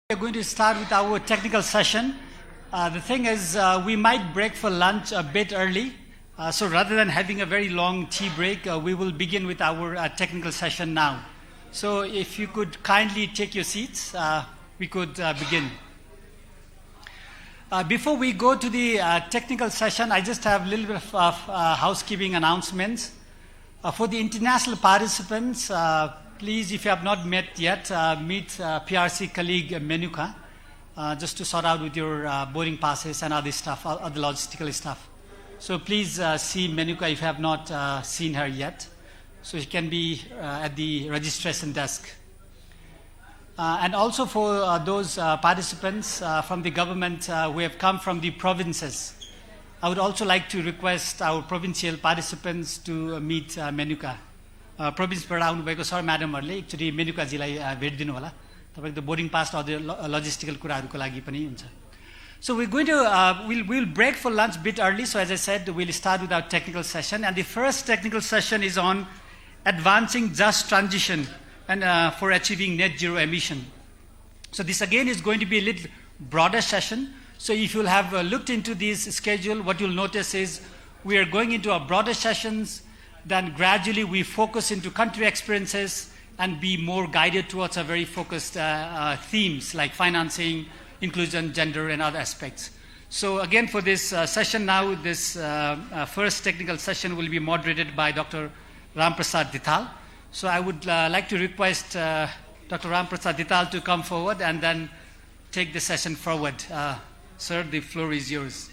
We are going to start with our technical session. The thing is, we might break for lunch a bit early. So rather than having a very long tea break, we will begin with our technical session now. So if you could kindly take your seats, we could begin. Before we go to the technical session, I just have a little bit of housekeeping announcements. For the international participants, please, if you have not met yet, meet PRC colleague Menuka, just to sort out with your boarding passes and other stuff, other logistical stuff. So please see Menuka if you have not seen her yet. So she can be at the registration desk. And also for those participants from the government who have come from the provinces, I would also like to request our provincial participants to meet Menuka. प्रोभिन्सबाट आउनुभएको sir म्याडमहरूले एकचोटि मेनुकाजीलाई भेट दिनु होला तपाईको boarding पास अझ logistical कुराहरूको लागि पनि हुन्छ So we're going to we'll break for lunch a bit early. So as I said, we'll start with our technical session, and the first technical session is on advancing just transition and for achieving net zero emission. So this again is going to be a little broader session. So if you'll have looked into this schedule, what you'll notice is we are going into our broader sessions. Then gradually we focus into country experiences and be more guided towards a very focused themes like financing, inclusion, gender, and other aspects. So again, for this session now, this first technical session will be moderated by Dr. Ramprasad Dithal. So I would like to request Dr. Ramprasad Dithal to come forward and then take the session forward. Sir, the floor is yours.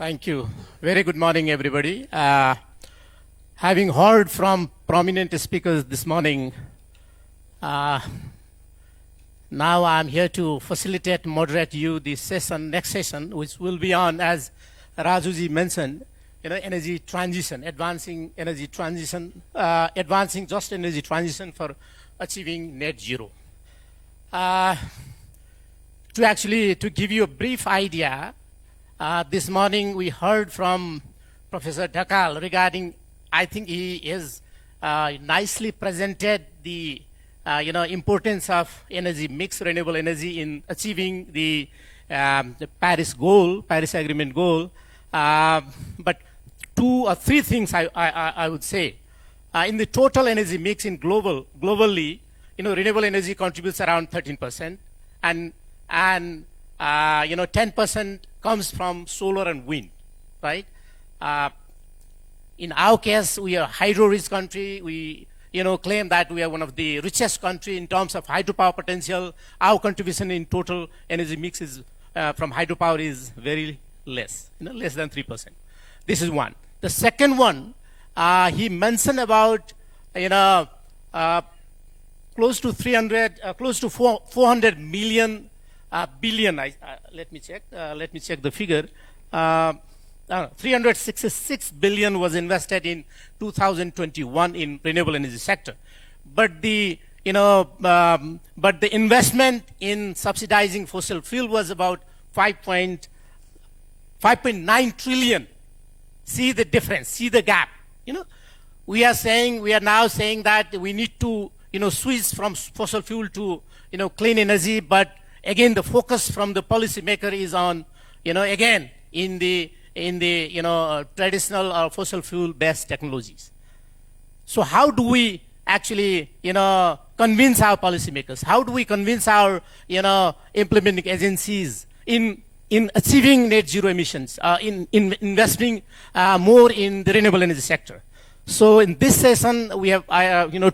Thank you. Very good morning, everybody. Having heard from prominent speakers this morning, now I'm here to facilitate, moderate you the session, next session, which will be on, as Rajuji mentioned, energy transition, advancing energy transition, advancing just energy transition for achieving net zero. To give you a brief idea, this morning we heard from Professor Dhakal regarding, I think he is nicely presented the importance of energy mix, renewable energy in achieving the Paris goal, Paris Agreement goal. But two or three things I would say. In the total energy mix in globally, renewable energy contributes around 13%, and 10% comes from solar and wind, right? In our case, we are a hydro-rich country. We, claim that we are one of the richest country in terms of hydropower potential. Our contribution in total energy mix is from hydropower is very less, less than 3%. This is one. The second one, he mentioned about, close to 400 million. Billion, let me check the figure. 366 billion was invested in 2021 in renewable energy sector. But the investment in subsidizing fossil fuel was about 5.9 trillion. See the difference, see the gap. We are now saying that we need to, switch from fossil fuel to, clean energy, but again, the focus from the policymaker is on, again, in the traditional or fossil fuel-based technologies. So how do we actually, convince our policymakers? How do we convince our, implementing agencies in achieving net zero emissions, in investing more in the renewable energy sector? So in this session, we have,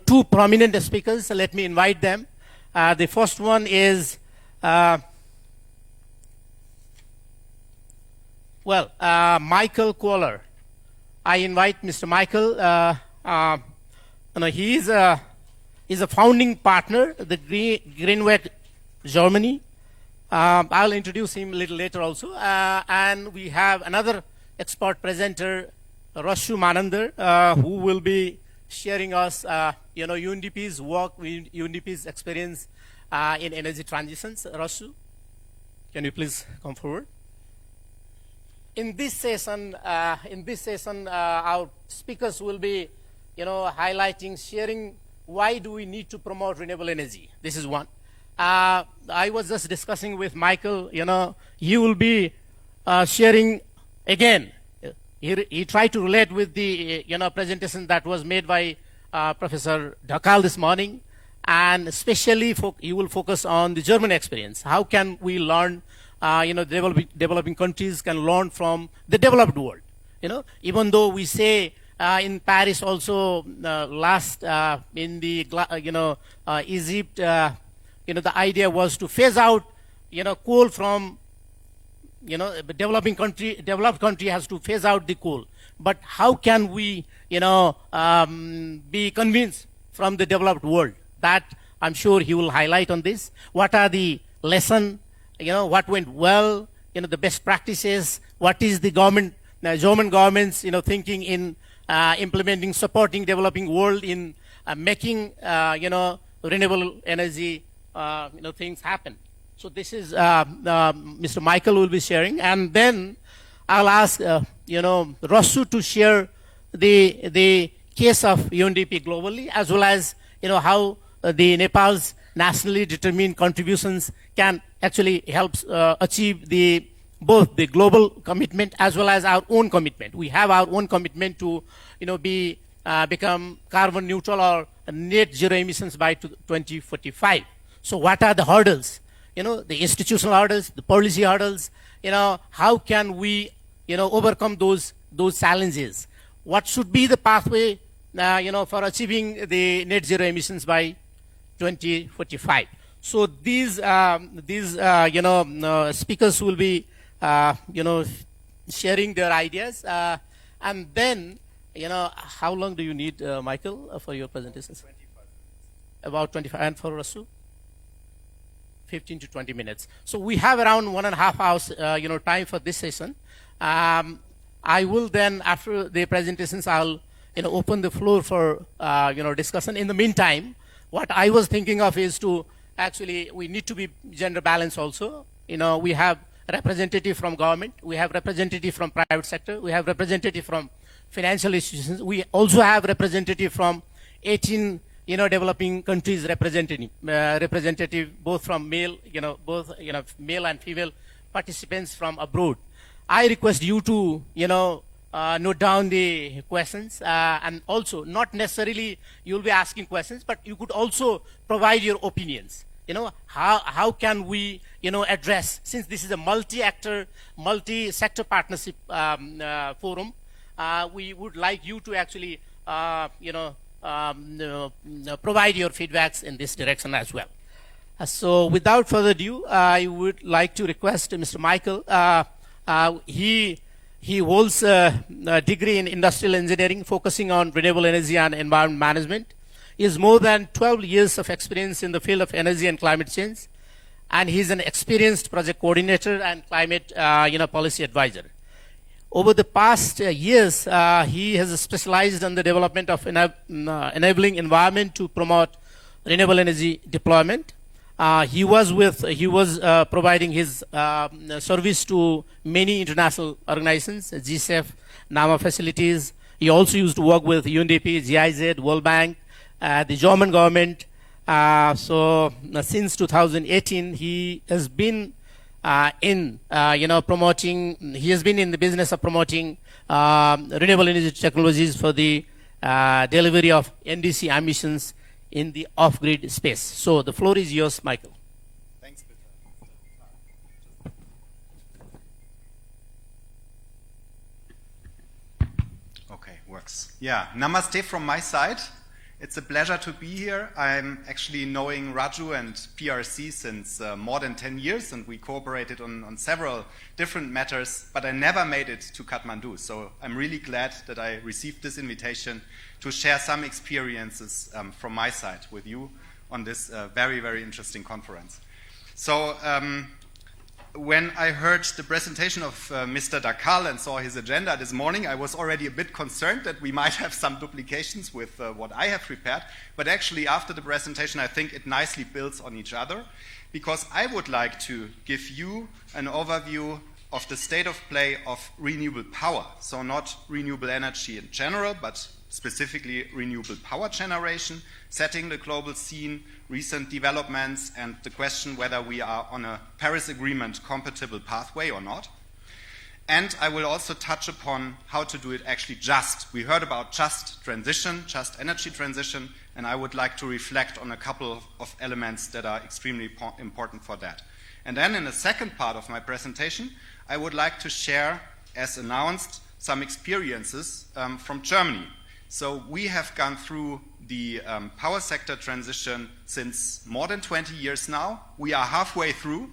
two prominent speakers. So let me invite them. The first one is Michael Kohler. I invite Mr. Michael. He is a founding partner of the Greenweg, Germany. I'll introduce him a little later also. And we have another expert presenter, Rashu Manandar, who will be sharing us, UNDP's work, UNDP's experience in energy transitions. Rashu, can you please come forward? In this session, our speakers will be, highlighting, sharing why do we need to promote renewable energy. This is one. I was just discussing with Michael, he will be sharing again. He tried to relate with the, presentation that was made by Professor Dhakal this morning, and especially he will focus on the German experience. How can we learn, developing countries can learn from the developed world. Even though we say in Paris also last in the, Egypt, the idea was to phase out, coal from, developed country has to phase out the coal. But how can we, be convinced from the developed world? That I'm sure he will highlight on this. What are the lessons, what went well, the best practices, what is the government, German government's, thinking in implementing, supporting developing world in making, renewable energy, things happen. So this is Mr. Michael will be sharing, and then I'll ask Rashu to share the case of UNDP globally, as well as how the Nepal's nationally determined contributions can actually help achieve both the global commitment as well as our own commitment. We have our own commitment to become carbon neutral or net zero emissions by 2045. So what are the hurdles? The institutional hurdles, the policy hurdles, how can we, overcome those challenges? What should be the pathway, for achieving the net zero emissions by 2045? So these speakers will be, sharing their ideas. And then, how long do you need, Michael, for your presentations? 25 minutes. About 25, and for Rashu? 15 to 20 minutes. So we have around 1.5 hours, time for this session. I will then, after the presentations, I'll, open the floor for, discussion. In the meantime, what I was thinking of is to actually, we need to be gender balanced also. We have representative from government, we have representative from private sector, we have representative from financial institutions. We also have representative from 18 developing countries representative both from male, male and female participants from abroad. I request you to, note down the questions, and also not necessarily you'll be asking questions, but you could also provide your opinions. How can we, address, since this is a multi-actor, multi-sector partnership forum, we would like you to actually, provide your feedbacks in this direction as well. So without further ado, I would like to request Mr. Michael. He holds a degree in industrial engineering, focusing on renewable energy and environment management. He has more than 12 years of experience in the field of energy and climate change, and he's an experienced project coordinator and climate policy advisor. Over the past years, he has specialized in the development of enabling environment to promote renewable energy deployment. He was providing his service to many international organizations, GCEF, NAMA facilities. He also used to work with UNDP, GIZ, World Bank, the German government. So since 2018, he has been promoting. He has been in the business of promoting renewable energy technologies for the delivery of NDC emissions in the off-grid space. So the floor is yours, Michael. Thanks, Peter. Okay, works. Yeah, namaste from my side. It's a pleasure to be here. I'm actually knowing Raju and PRC since more than 10 years, and we cooperated on several different matters, but I never made it to Kathmandu. So I'm really glad that I received this invitation to share some experiences from my side with you on this very, very interesting conference. So when I heard the presentation of Mr. Dakal and saw his agenda this morning, I was already a bit concerned that we might have some duplications with what I have prepared. But actually, after the presentation, I think it nicely builds on each other, because I would like to give you an overview of the state of play of renewable power. So not renewable energy in general, but specifically renewable power generation, setting the global scene, recent developments, and the question whether we are on a Paris Agreement compatible pathway or not. And I will also touch upon how to do it actually just. We heard about just transition, just energy transition, and I would like to reflect on a couple of elements that are extremely important for that. And then in the second part of my presentation, I would like to share, as announced, some experiences from Germany. So we have gone through the power sector transition since more than 20 years now. We are halfway through,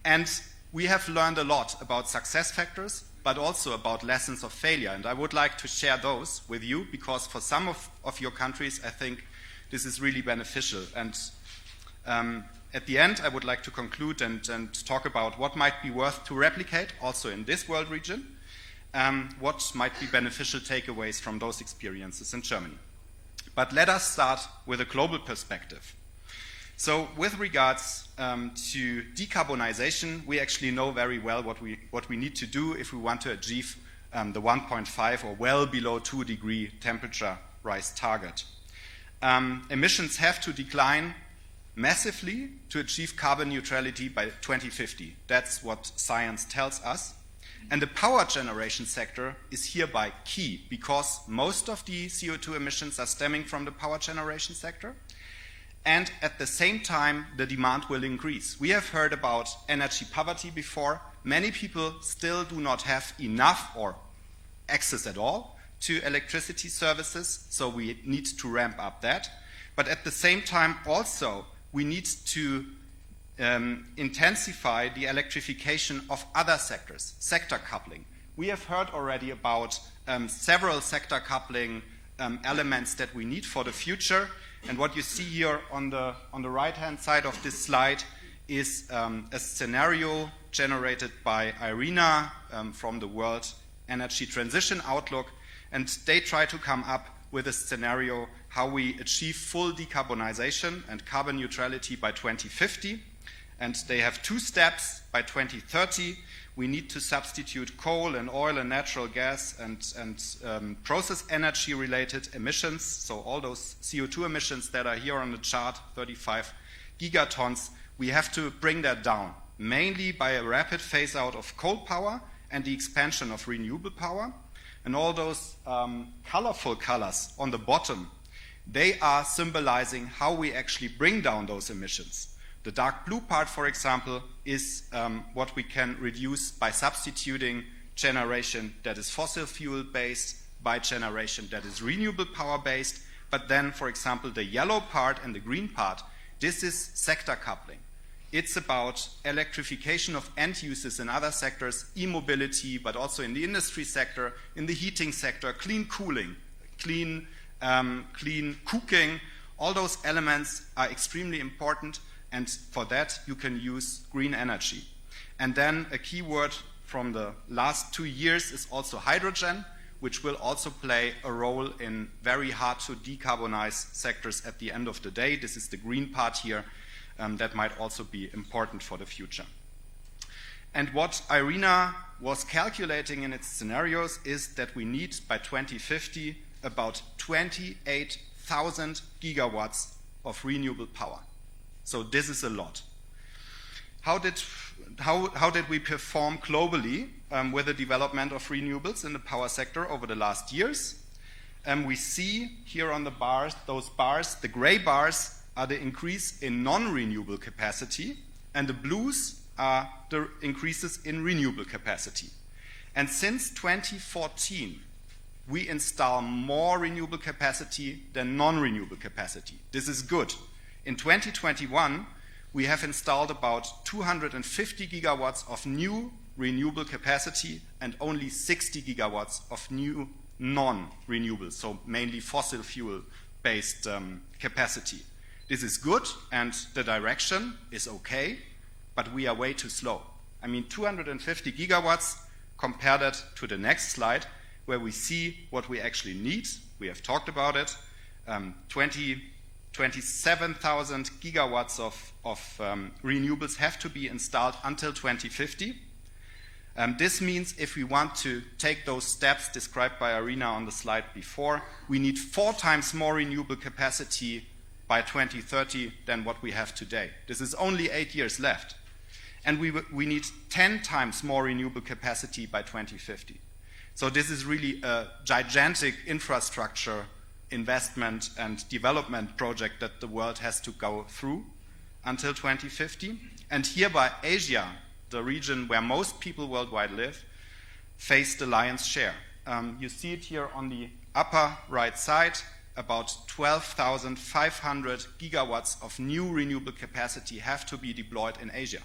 and we have learned a lot about success factors, but also about lessons of failure. And I would like to share those with you, because for some of your countries, I think this is really beneficial. And at the end, I would like to conclude and talk about what might be worth to replicate also in this world region. What might be beneficial takeaways from those experiences in Germany. But let us start with a global perspective. So with regards to decarbonization, we actually know very well what we need to do if we want to achieve the 1.5 or well below 2 degree temperature rise target. Emissions have to decline massively to achieve carbon neutrality by 2050. That's what science tells us. And the power generation sector is hereby key, because most of the CO2 emissions are stemming from the power generation sector. And at the same time, the demand will increase. We have heard about energy poverty before. Many people still do not have enough or access at all to electricity services, so we need to ramp up that. But at the same time, also, we need to intensify the electrification of other sectors, sector coupling. We have heard already about several sector coupling elements that we need for the future. And what you see here on the right-hand side of this slide is a scenario generated by IRENA from the World Energy Transition Outlook. And they try to come up with a scenario how we achieve full decarbonization and carbon neutrality by 2050. And they have 2 steps. By 2030, we need to substitute coal and oil and natural gas and process energy-related emissions. So all those CO2 emissions that are here on the chart, 35 gigatons, we have to bring that down, mainly by a rapid phase-out of coal power and the expansion of renewable power. And all those colorful colors on the bottom, they are symbolizing how we actually bring down those emissions. The dark blue part, for example, is what we can reduce by substituting generation that is fossil fuel-based by generation that is renewable power-based. But then, for example, the yellow part and the green part, this is sector coupling. It's about electrification of end uses in other sectors, e-mobility, but also in the industry sector, in the heating sector, clean cooling, clean cooking. All those elements are extremely important, and for that you can use green energy. And then a key word from the last 2 years is also hydrogen, which will also play a role in very hard to decarbonize sectors at the end of the day. This is the green part here. That might also be important for the future. And what IRENA was calculating in its scenarios is that we need by 2050 about 28,000 gigawatts of renewable power. So this is a lot. How did we perform globally with the development of renewables in the power sector over the last years? We see here on the bars, those bars, the gray bars are the increase in non-renewable capacity, and the blues are the increases in renewable capacity. And since 2014, we install more renewable capacity than non-renewable capacity. This is good. In 2021, we have installed about 250 gigawatts of new renewable capacity and only 60 gigawatts of new non-renewable, so mainly fossil fuel-based capacity. This is good, and the direction is okay, but we are way too slow. I mean 250 gigawatts. Compare that to the next slide, where we see what we actually need. We have talked about it. 27,000 gigawatts of renewables have to be installed until 2050. This means if we want to take those steps described by Arina on the slide before, we need 4 times more renewable capacity by 2030 than what we have today. This is only 8 years left. And we need 10 times more renewable capacity by 2050. So this is really a gigantic infrastructure investment and development project that the world has to go through until 2050. And hereby Asia, the region where most people worldwide live, face the lion's share. You see it here on the upper right side, about 12,500 gigawatts of new renewable capacity have to be deployed in Asia.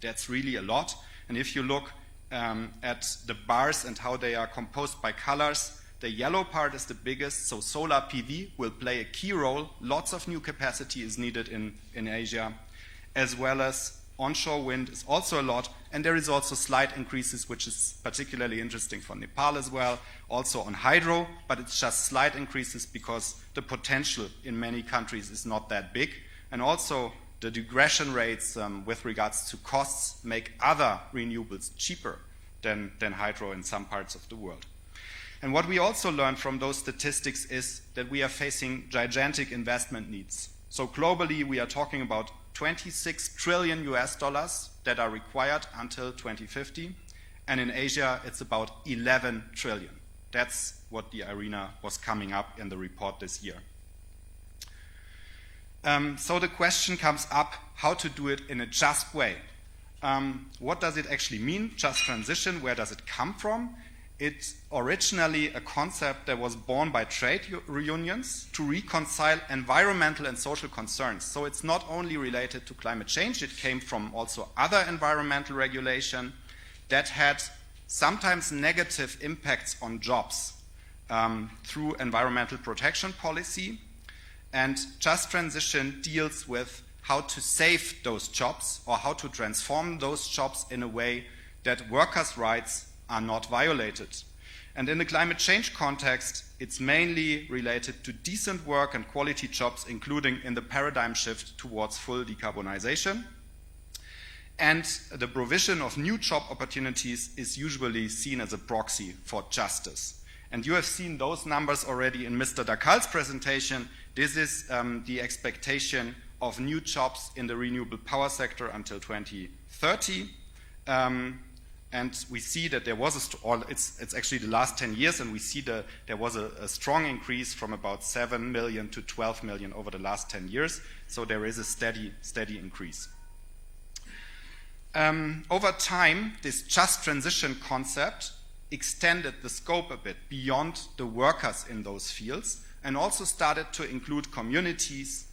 That's really a lot. And if you look at the bars and how they are composed by colors, the yellow part is the biggest, so solar PV will play a key role. Lots of new capacity is needed in Asia, as well as onshore wind is also a lot, and there is also slight increases, which is particularly interesting for Nepal as well, also on hydro, but it's just slight increases because the potential in many countries is not that big, and also the degression rates with regards to costs make other renewables cheaper than hydro in some parts of the world. And what we also learned from those statistics is that we are facing gigantic investment needs. So globally, we are talking about 26 trillion US dollars that are required until 2050. And in Asia, it's about 11 trillion. That's what the IRENA was coming up in the report this year. So the question comes up how to do it in a just way. What does it actually mean, just transition? Where does it come from? It's originally a concept that was born by trade unions to reconcile environmental and social concerns. So it's not only related to climate change, it came from also other environmental regulation that had sometimes negative impacts on jobs through environmental protection policy. And just transition deals with how to save those jobs or how to transform those jobs in a way that workers' rights are not violated. And in the climate change context, it's mainly related to decent work and quality jobs, including in the paradigm shift towards full decarbonization. And the provision of new job opportunities is usually seen as a proxy for justice. And you have seen those numbers already in Mr. Dakal's presentation. This is the expectation of new jobs in the renewable power sector until 2030. And we see that there was it's actually the last 10 years, and we see that there was a strong increase from about 7 million to 12 million over the last 10 years. So there is a steady increase. Over time, this just transition concept extended the scope a bit beyond the workers in those fields and also started to include communities,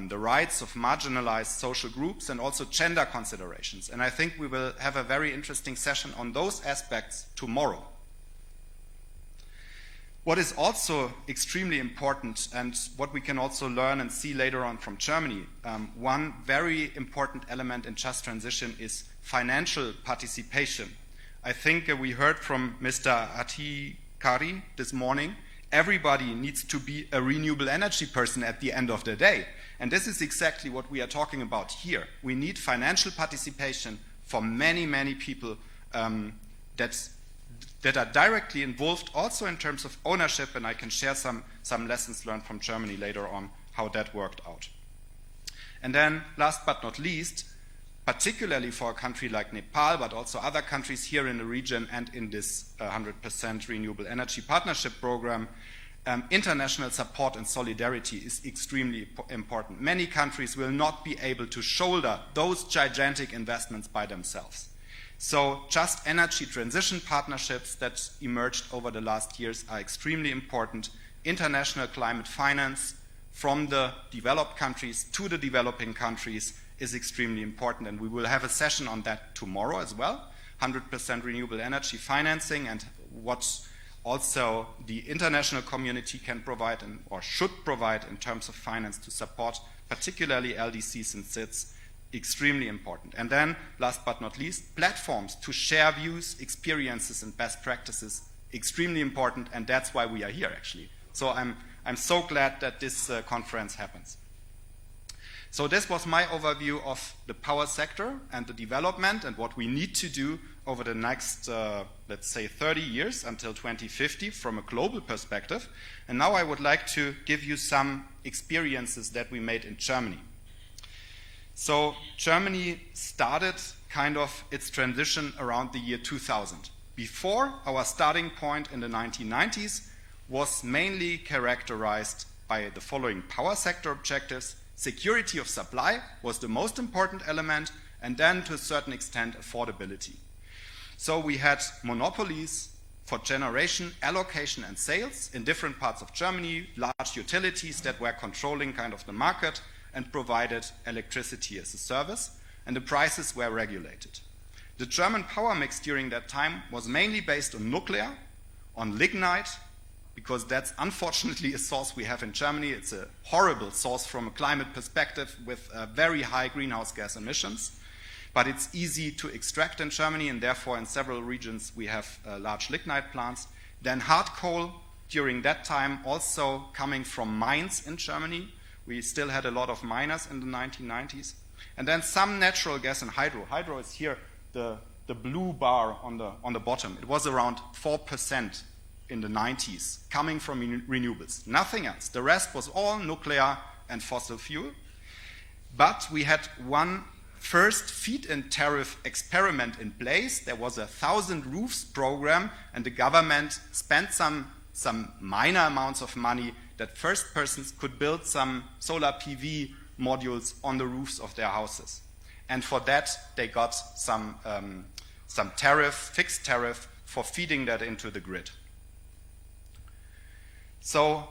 the rights of marginalized social groups, and also gender considerations. And I think we will have a very interesting session on those aspects tomorrow. What is also extremely important, and what we can also learn and see later on from Germany, one very important element in just transition is financial participation. I think we heard from Mr. Atikari this morning, everybody needs to be a renewable energy person at the end of the day. And this is exactly what we are talking about here. We need financial participation for many, many people that are directly involved also in terms of ownership, and I can share some lessons learned from Germany later on how that worked out. And then last but not least, particularly for a country like Nepal, but also other countries here in the region and in this 100% renewable energy partnership program, international support and solidarity is extremely important. Many countries will not be able to shoulder those gigantic investments by themselves. So just energy transition partnerships that emerged over the last years are extremely important. International climate finance from the developed countries to the developing countries is extremely important, and we will have a session on that tomorrow as well, 100% renewable energy financing and what also the international community can provide or should provide in terms of finance to support particularly LDCs and SIDs extremely important. And then, last but not least, platforms to share views, experiences, and best practices, extremely important, and that's why we are here, actually. So I'm so glad that this conference happens. So this was my overview of the power sector and the development and what we need to do over the next, let's say, 30 years until 2050 from a global perspective. And now I would like to give you some experiences that we made in Germany. So Germany started kind of its transition around the year 2000. Before, our starting point in the 1990s was mainly characterized by the following power sector objectives. Security of supply was the most important element, and then to a certain extent affordability. So we had monopolies for generation, allocation and sales in different parts of Germany, large utilities that were controlling kind of the market and provided electricity as a service, and the prices were regulated. The German power mix during that time was mainly based on nuclear, on lignite, because that's unfortunately a source we have in Germany. It's a horrible source from a climate perspective with very high greenhouse gas emissions. But it's easy to extract in Germany, and therefore in several regions we have large lignite plants. Then hard coal, during that time also coming from mines in Germany. We still had a lot of miners in the 1990s. And then some natural gas and hydro. Hydro is here, the blue bar on the bottom. It was around 4% in the 90s, coming from renewables. Nothing else. The rest was all nuclear and fossil fuel. But we had one first feed-in tariff experiment in place. There was a 1,000 roofs program, and the government spent some minor amounts of money that first persons could build some solar PV modules on the roofs of their houses. And for that, they got some tariff, fixed tariff, for feeding that into the grid. So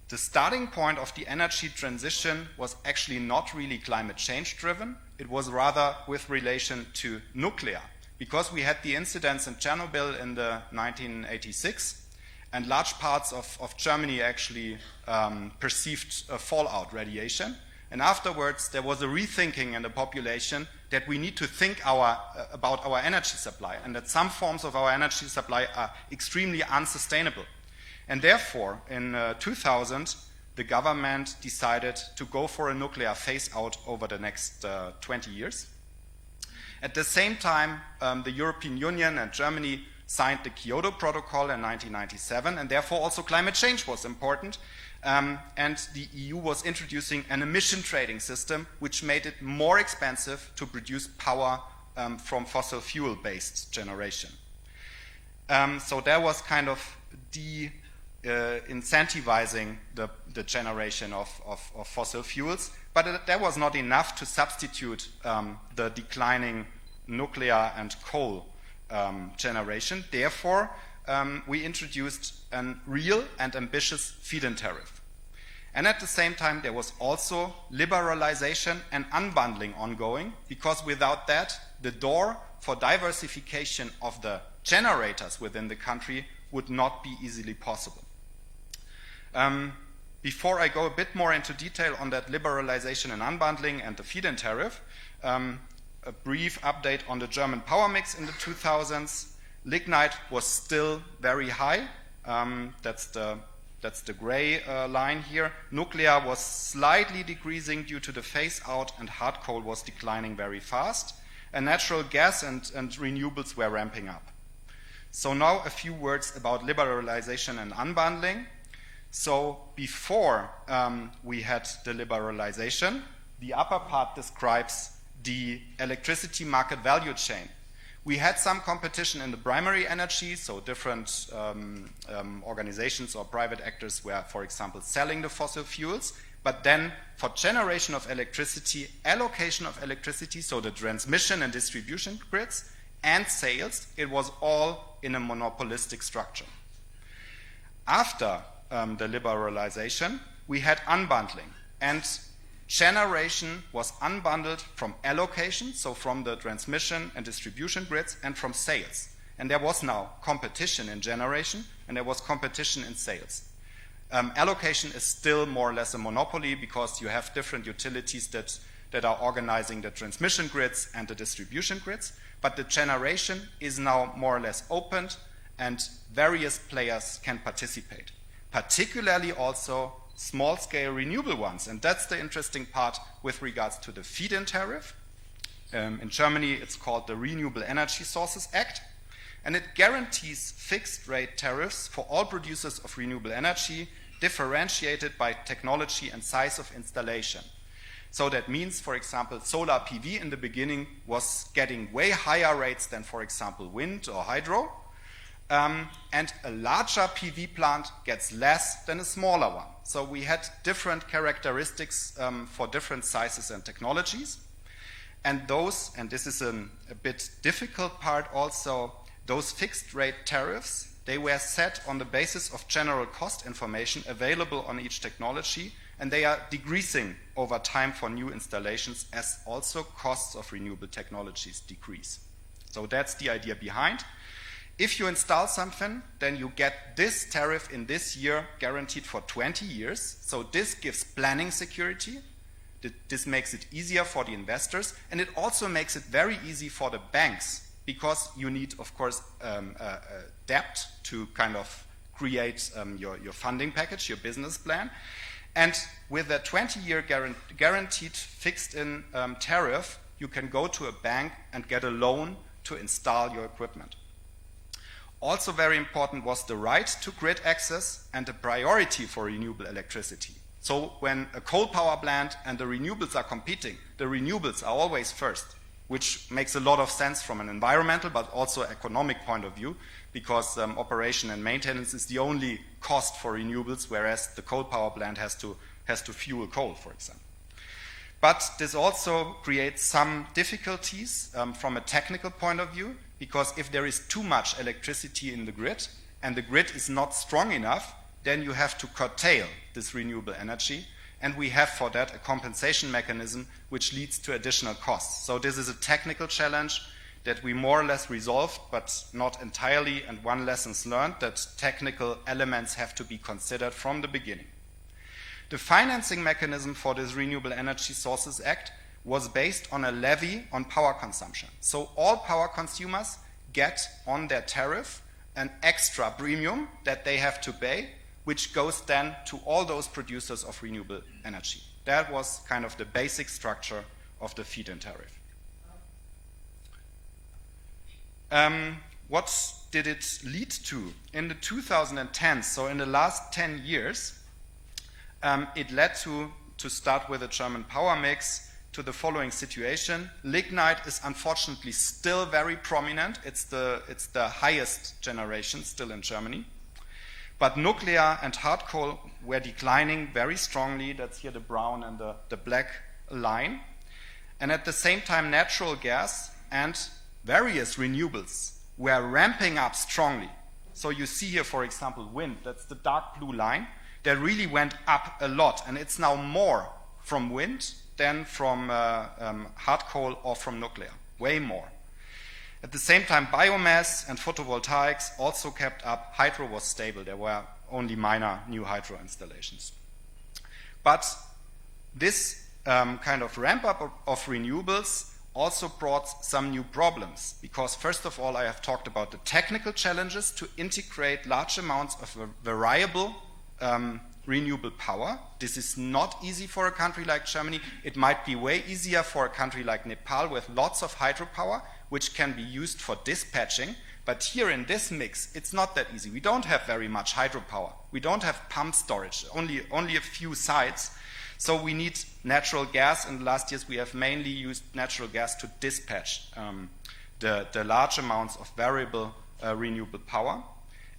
the starting point of the energy transition was actually not really climate change driven. It was rather with relation to nuclear, because we had the incidents in Chernobyl in the 1986, and large parts of Germany actually perceived fallout radiation. And afterwards, there was a rethinking in the population that we need to think about our energy supply, and that some forms of our energy supply are extremely unsustainable. And therefore, in 2000, the government decided to go for a nuclear phase-out over the next 20 years. At the same time, the European Union and Germany signed the Kyoto Protocol in 1997, and therefore also climate change was important. And the EU was introducing an emission trading system, which made it more expensive to produce power from fossil fuel-based generation. So there was kind of incentivizing the generation of fossil fuels, but that was not enough to substitute the declining nuclear and coal generation. Therefore, we introduced a real and ambitious feed-in tariff. And at the same time, there was also liberalization and unbundling ongoing, because without that, the door for diversification of the generators within the country would not be easily possible. Before I go a bit more into detail on that liberalization and unbundling and the feed-in tariff, a brief update on the German power mix in the 2000s. Lignite was still very high. That's the gray line here. Nuclear was slightly decreasing due to the phase-out, and hard coal was declining very fast. And natural gas and renewables were ramping up. So now a few words about liberalization and unbundling. So before we had the liberalization, the upper part describes the electricity market value chain. We had some competition in the primary energy, so different organizations or private actors were, for example, selling the fossil fuels. But then for generation of electricity, allocation of electricity, so the transmission and distribution grids, and sales, it was all in a monopolistic structure. After the liberalization, we had unbundling, and generation was unbundled from allocation, so from the transmission and distribution grids, and from sales. And there was now competition in generation, and there was competition in sales. Allocation is still more or less a monopoly, because you have different utilities that that are organizing the transmission grids and the distribution grids, but the generation is now more or less opened and various players can participate, particularly also small-scale renewable ones. And that's the interesting part with regards to the feed-in tariff. In Germany, it's called the Renewable Energy Sources Act, and it guarantees fixed-rate tariffs for all producers of renewable energy, differentiated by technology and size of installation. So that means, for example, solar PV in the beginning was getting way higher rates than, for example, wind or hydro, and a larger PV plant gets less than a smaller one. So we had different characteristics for different sizes and technologies. And those, and this is a bit difficult part also, those fixed rate tariffs, they were set on the basis of general cost information available on each technology, and they are decreasing over time for new installations as also costs of renewable technologies decrease. So that's the idea behind. If you install something, then you get this tariff in this year guaranteed for 20 years. So this gives planning security. This makes it easier for the investors, and it also makes it very easy for the banks, because you need, of course, debt to kind of create your funding package, your business plan. And with a 20-year guaranteed fixed-in tariff, you can go to a bank and get a loan to install your equipment. Also very important was the right to grid access and the priority for renewable electricity. So when a coal power plant and the renewables are competing, the renewables are always first, which makes a lot of sense from an environmental but also economic point of view, because operation and maintenance is the only cost for renewables, whereas the coal power plant has to fuel coal, for example. But this also creates some difficulties from a technical point of view, because if there is too much electricity in the grid and the grid is not strong enough, then you have to curtail this renewable energy, and we have for that a compensation mechanism which leads to additional costs. So this is a technical challenge that we more or less resolved, but not entirely, and one lessons learned, that technical elements have to be considered from the beginning. The financing mechanism for this Renewable Energy Sources Act was based on a levy on power consumption. So all power consumers get on their tariff an extra premium that they have to pay, which goes then to all those producers of renewable energy. That was kind of the basic structure of the feed-in tariff. What did it lead to? In the 2010s, so in the last 10 years, it led to start with a German power mix, to the following situation. Lignite is unfortunately still very prominent. It's the highest generation still in Germany. But nuclear and hard coal were declining very strongly. That's here the brown and the black line. And at the same time, natural gas and various renewables were ramping up strongly. So you see here, for example, wind. That's the dark blue line. That really went up a lot. And it's now more from wind than from hard coal or from nuclear. Way more. At the same time, biomass and photovoltaics also kept up. Hydro was stable. There were only minor new hydro installations. But this kind of ramp-up of renewables also brought some new problems, because first of all, I have talked about the technical challenges to integrate large amounts of variable renewable power. This is not easy for a country like Germany. It might be way easier for a country like Nepal with lots of hydropower, which can be used for dispatching. But here in this mix, it's not that easy. We don't have very much hydropower. We don't have pump storage, only a few sites. So we need natural gas. In the last years, we have mainly used natural gas to dispatch the large amounts of variable renewable power.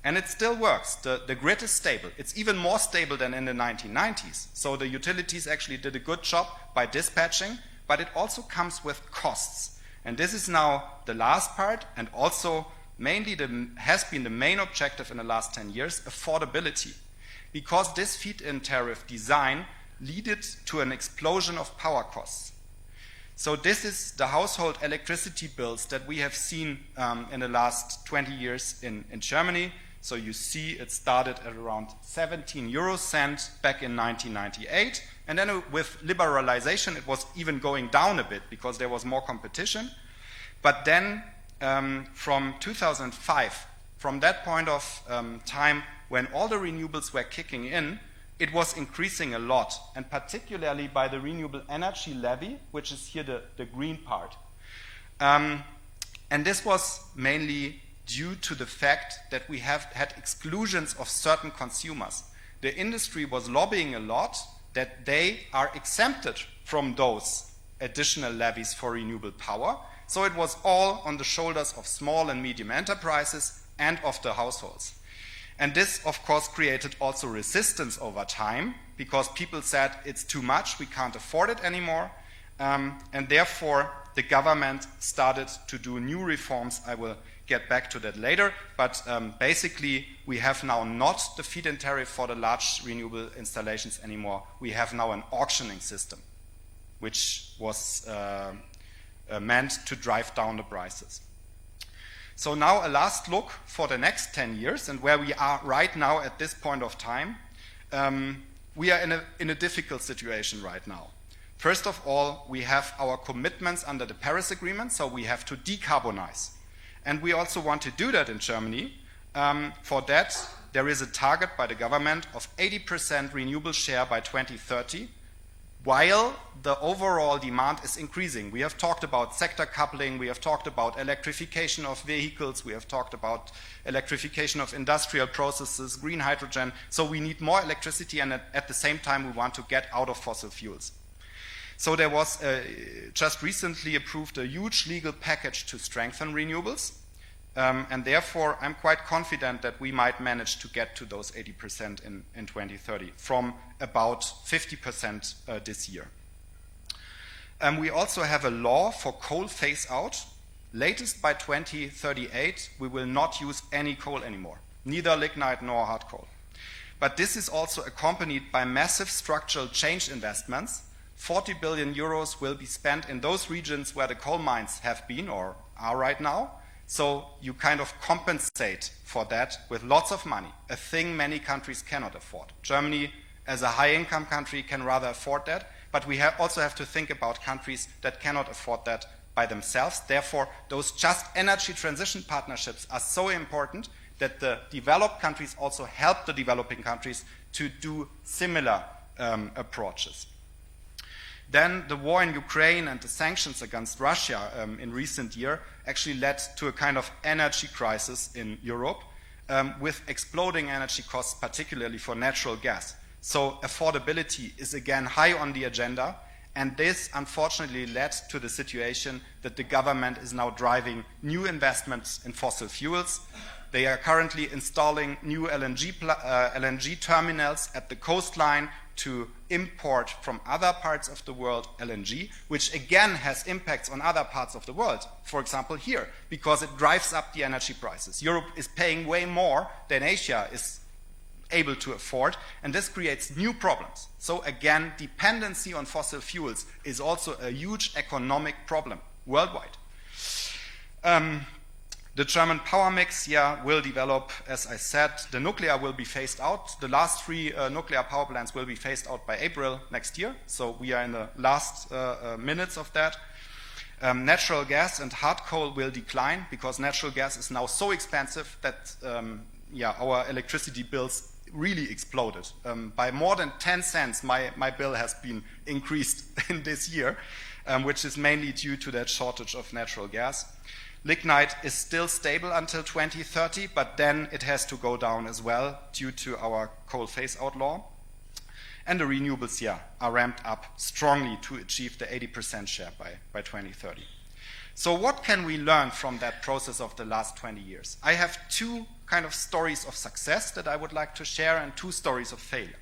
And it still works. The grid is stable. It's even more stable than in the 1990s. So the utilities actually did a good job by dispatching, but it also comes with costs. And this is now the last part, and also mainly has been the main objective in the last 10 years, affordability. Because this feed-in tariff design led to an explosion of power costs. So this is the household electricity bills that we have seen in the last 20 years in Germany. So you see it started at around 17 euro cent back in 1998. And then with liberalization, it was even going down a bit because there was more competition. But then from 2005, from that point of time when all the renewables were kicking in, it was increasing a lot, and particularly by the renewable energy levy, which is here the green part. And this was mainly due to the fact that we have had exclusions of certain consumers. The industry was lobbying a lot that they are exempted from those additional levies for renewable power. So it was all on the shoulders of small and medium enterprises and of the households. And this, of course, created also resistance over time because people said it's too much, we can't afford it anymore. And therefore, the government started to do new reforms. I will get back to that later. But basically, we have now not the feed-in tariff for the large renewable installations anymore. We have now an auctioning system, which was meant to drive down the prices. So now a last look for the next 10 years and where we are right now at this point of time. We are in a difficult situation right now. First of all, we have our commitments under the Paris Agreement, so we have to decarbonize. And we also want to do that in Germany. For that, there is a target by the government of 80% renewable share by 2030, while the overall demand is increasing. We have talked about sector coupling, we have talked about electrification of vehicles, we have talked about electrification of industrial processes, green hydrogen. So we need more electricity, and at the same time we want to get out of fossil fuels. So there was just recently approved a huge legal package to strengthen renewables. And therefore, I'm quite confident that we might manage to get to those 80% in 2030 from about 50% this year. We also have a law for coal phase out. Latest by 2038, we will not use any coal anymore, neither lignite nor hard coal. But this is also accompanied by massive structural change investments. 40 billion euros will be spent in those regions where the coal mines have been or are right now. So you kind of compensate for that with lots of money, a thing many countries cannot afford. Germany, as a high-income country, can rather afford that, but we also have to think about countries that cannot afford that by themselves. Therefore, those just energy transition partnerships are so important that the developed countries also help the developing countries to do similar approaches. Then the war in Ukraine and the sanctions against Russia in recent years actually led to a kind of energy crisis in Europe with exploding energy costs, particularly for natural gas. So affordability is again high on the agenda, and this unfortunately led to the situation that the government is now driving new investments in fossil fuels. They are currently installing new LNG terminals at the coastline to import from other parts of the world LNG, which again has impacts on other parts of the world. For example, here, because it drives up the energy prices. Europe is paying way more than Asia is able to afford, and this creates new problems. So again, dependency on fossil fuels is also a huge economic problem worldwide. The German power mix, will develop, as I said. The nuclear will be phased out. The last 3 nuclear power plants will be phased out by April next year. So we are in the last minutes of that. Natural gas and hard coal will decline because natural gas is now so expensive that our electricity bills really exploded. By more than 10 cents, my bill has been increased in this year, which is mainly due to that shortage of natural gas. Lignite is still stable until 2030, but then it has to go down as well due to our coal phase-out law. And the renewables, are ramped up strongly to achieve the 80% share by 2030. So what can we learn from that process of the last 20 years? I have 2 kind of stories of success that I would like to share and 2 stories of failure.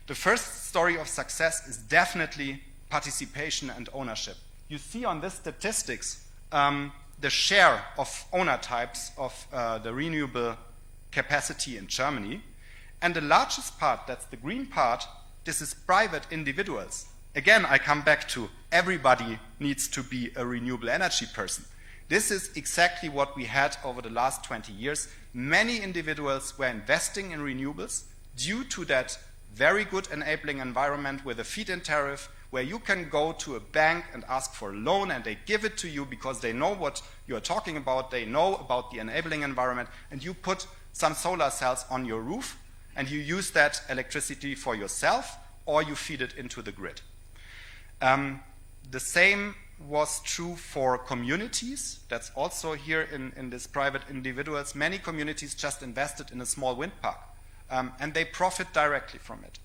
The first story of success is definitely participation and ownership. You see on this statistics the share of owner types of the renewable capacity in Germany. And the largest part, that's the green part, this is private individuals. Again, I come back to everybody needs to be a renewable energy person. This is exactly what we had over the last 20 years. Many individuals were investing in renewables due to that very good enabling environment with a feed-in tariff, where you can go to a bank and ask for a loan and they give it to you because they know what you're talking about, they know about the enabling environment, and you put some solar cells on your roof and you use that electricity for yourself or you feed it into the grid. The same was true for communities. That's also here in this private individuals. Many communities just invested in a small wind park and they profit directly from it.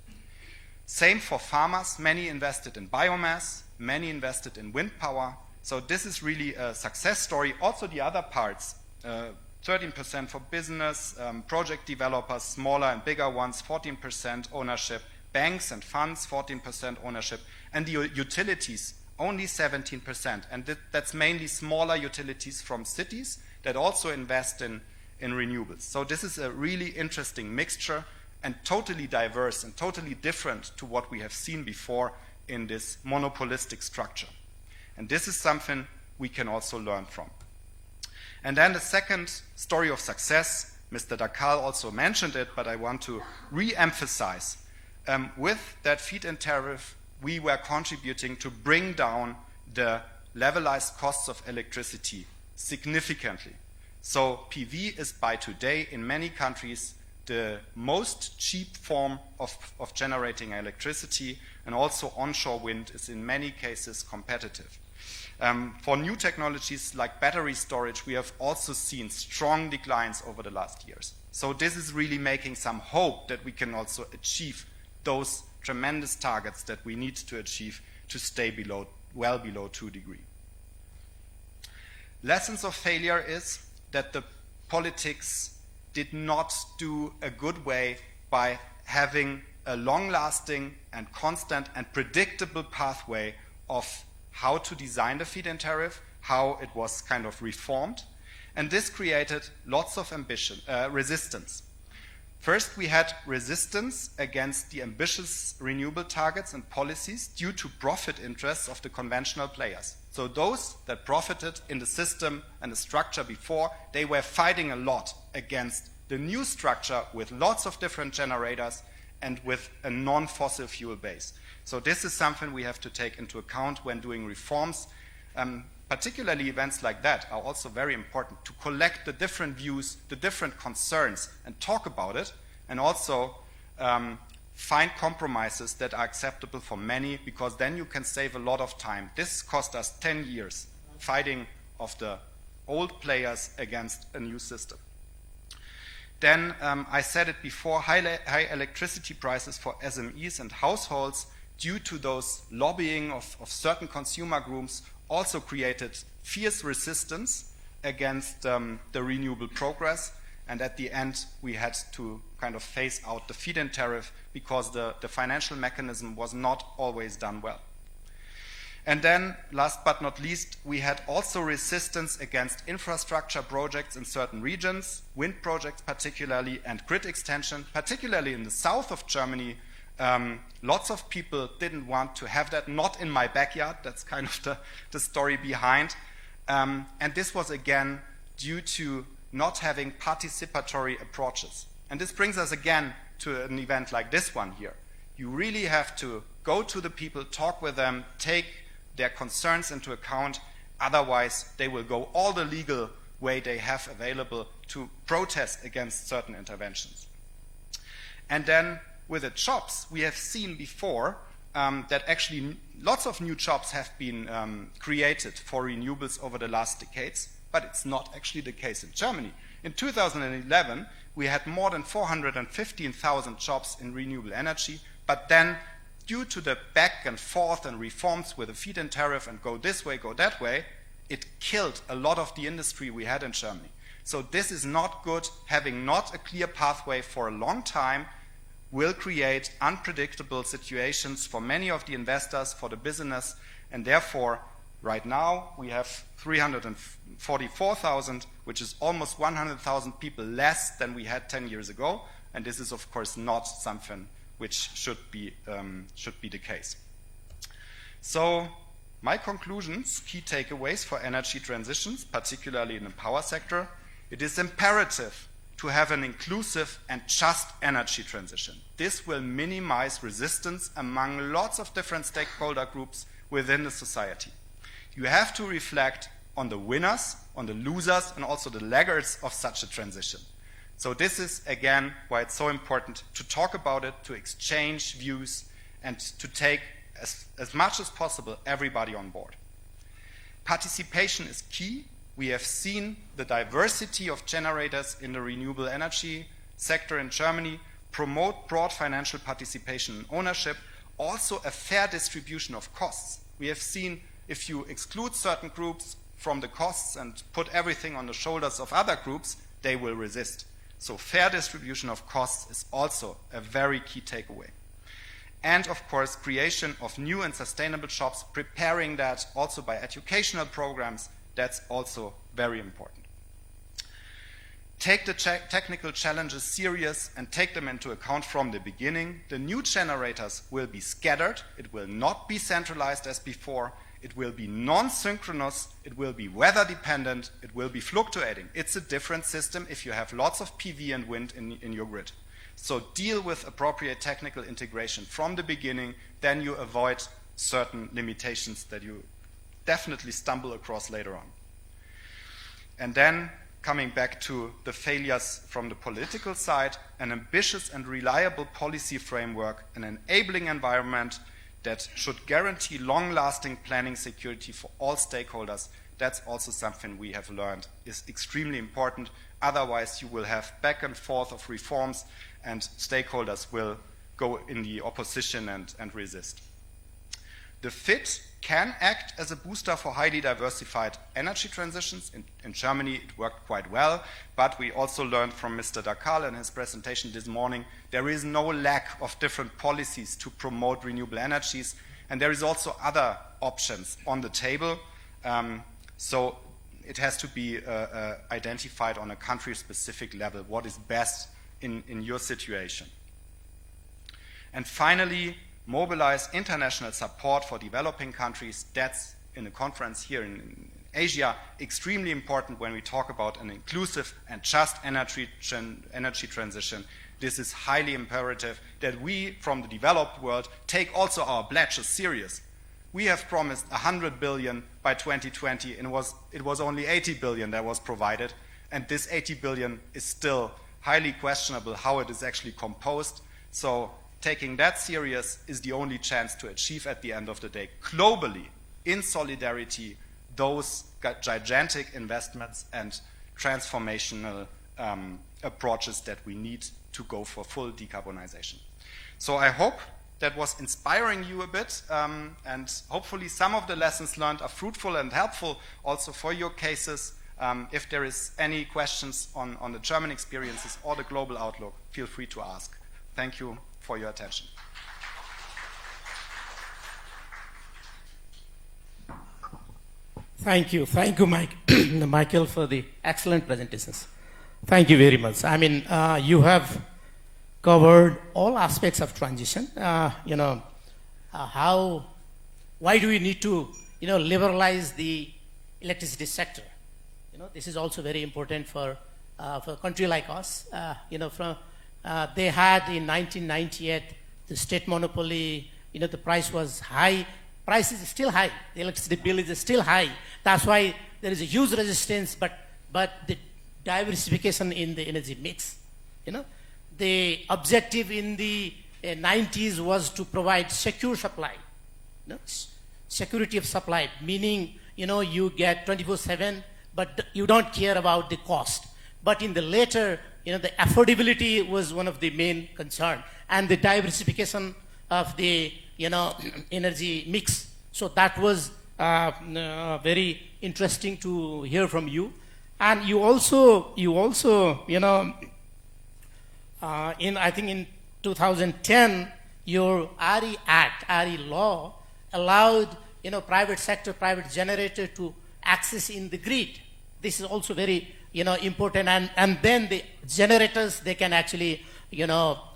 Same for farmers. Many invested in biomass, many invested in wind power. So this is really a success story. Also the other parts, 13% for business, project developers, smaller and bigger ones, 14% ownership, banks and funds, 14% ownership, and the utilities, only 17%. And that's mainly smaller utilities from cities that also invest in renewables. So this is a really interesting mixture and totally diverse and totally different to what we have seen before in this monopolistic structure. And this is something we can also learn from. And then the second story of success, Mr. Dakal also mentioned it, but I want to re-emphasize. With that feed-in tariff, we were contributing to bring down the levelized costs of electricity significantly. So PV is by today in many countries the most cheap form of generating electricity, and also onshore wind is in many cases competitive. For new technologies like battery storage, we have also seen strong declines over the last years. So this is really making some hope that we can also achieve those tremendous targets that we need to achieve to stay well below 2 degrees. Lessons of failure is that the politics did not do a good way by having a long-lasting and constant and predictable pathway of how to design the feed-in tariff, how it was kind of reformed, and this created lots of resistance. First, we had resistance against the ambitious renewable targets and policies due to profit interests of the conventional players. So those that profited in the system and the structure before, they were fighting a lot against the new structure with lots of different generators and with a non-fossil fuel base. So this is something we have to take into account when doing reforms. Particularly events like that are also very important to collect the different views, the different concerns, and talk about it, and also find compromises that are acceptable for many, because then you can save a lot of time. This cost us 10 years fighting of the old players against a new system. Then, I said it before, high electricity prices for SMEs and households due to those lobbying of certain consumer groups also created fierce resistance against the renewable progress, and at the end we had to kind of phase out the feed-in tariff because the financial mechanism was not always done well. And then, last but not least, we had also resistance against infrastructure projects in certain regions, wind projects particularly, and grid extension, particularly in the south of Germany. Lots of people didn't want to have that, not in my backyard. That's kind of the story behind. And this was again due to not having participatory approaches. And this brings us again to an event like this one here. You really have to go to the people, talk with them, take their concerns into account. Otherwise, they will go all the legal way they have available to protest against certain interventions. And then with the jobs, we have seen before that actually lots of new jobs have been created for renewables over the last decades, but it's not actually the case in Germany. In 2011, we had more than 415,000 jobs in renewable energy, but then due to the back and forth and reforms with the feed-in tariff and go this way, go that way, it killed a lot of the industry we had in Germany. So this is not good. Having not a clear pathway for a long time will create unpredictable situations for many of the investors, for the business, and therefore, right now, we have 344,000, which is almost 100,000 people less than we had 10 years ago, and this is, of course, not something which should be the case. So, My conclusions, key takeaways for energy transitions, particularly in the power sector: it is imperative to have an inclusive and just energy transition. This will minimize resistance among lots of different stakeholder groups within the society. You have to reflect on the winners, on the losers, and also the laggards of such a transition. So this is, again, why it's so important to talk about it, to exchange views, and to take as much as possible everybody on board. Participation is key. We have seen the diversity of generators in the renewable energy sector in Germany promote broad financial participation and ownership, also a fair distribution of costs. We have seen if you exclude certain groups from the costs and put everything on the shoulders of other groups, they will resist. So fair distribution of costs is also a very key takeaway. And of course, creation of new and sustainable jobs, preparing that also by educational programs, that's also very important. Take the technical challenges serious and take them into account from the beginning. The new generators will be scattered. It will not be centralized as before. It will be non-synchronous. It will be weather dependent. It will be fluctuating. It's a different system if you have lots of PV and wind in your grid. So deal with appropriate technical integration from the beginning, then you avoid certain limitations that you definitely stumble across later on. And then, coming back to the failures from the political side, an ambitious and reliable policy framework, an enabling environment that should guarantee long-lasting planning security for all stakeholders, that's also something we have learned is extremely important. Otherwise, you will have back and forth of reforms and stakeholders will go in the opposition and resist. The FIT can act as a booster for highly diversified energy transitions. In Germany, it worked quite well, but we also learned from Mr. Dakal in his presentation this morning, there is no lack of different policies to promote renewable energies, and there is also other options on the table. So it has to be identified on a country-specific level, what is best in your situation. And finally, mobilize international support for developing countries. That's, in a conference here in Asia, extremely important when we talk about an inclusive and just energy transition. This is highly imperative that we, from the developed world, take also our pledges serious. We have promised 100 billion by 2020, and it was only 80 billion that was provided, and this 80 billion is still highly questionable how it is actually composed. So taking that serious is the only chance to achieve at the end of the day, globally, in solidarity, those gigantic investments and transformational approaches that we need to go for full decarbonization. So I hope that was inspiring you a bit, and hopefully some of the lessons learned are fruitful and helpful also for your cases. If there is any questions on the German experiences or the global outlook, feel free to ask. Thank you for your attention. Thank you, Mike, Michael, for the excellent presentations. Thank you very much. I mean, you have covered all aspects of transition. Why do we need to, liberalize the electricity sector? This is also very important for a country like us. They had in 1998 the state monopoly. The price was high. Price is still high. The electricity bill is still high. That's why there is a huge resistance. But the diversification in the energy mix. The objective in the 90s was to provide secure supply. Security of supply, meaning you get 24/7, but you don't care about the cost. But in the later, the affordability was one of the main concern, and the diversification of the energy mix. So that was very interesting to hear from you. And you also I think in 2010, your RE Act, RE law, allowed private sector, private generator to access in the grid. This is also very important, and then the generators, they can actually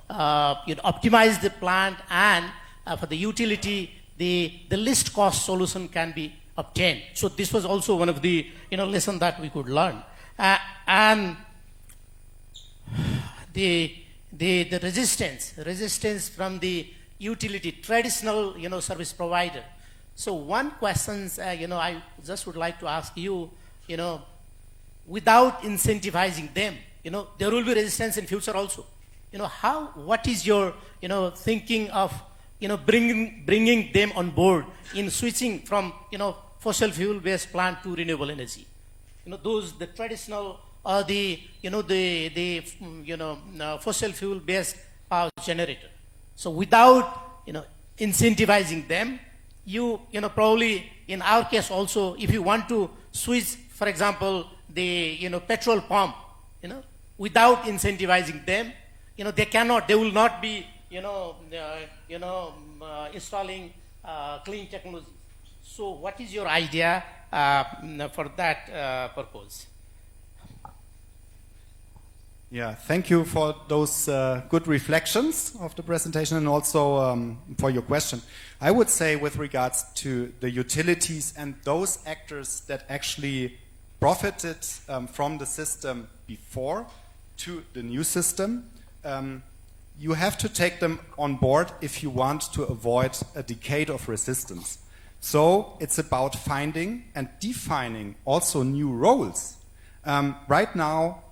optimize the plant, and for the utility the least cost solution can be obtained. So this was also one of the lesson that we could learn. And the resistance from the utility, traditional service provider. So one question I just would like to ask you, without incentivizing them, there will be resistance in future also. What is your thinking of bringing them on board in switching from fossil fuel based plant to renewable energy? The traditional or the fossil fuel based power generator. So without incentivizing them, probably in our case also, if you want to switch, for example, the petrol pump, without incentivizing them, they will not be installing clean technologies. So what is your idea for that purpose? Yeah, thank you for those good reflections of the presentation and also for your question. I would say with regards to the utilities and those actors that actually profited from the system before to the new system, you have to take them on board if you want to avoid a decade of resistance. So it's about finding and defining also new roles. Right now,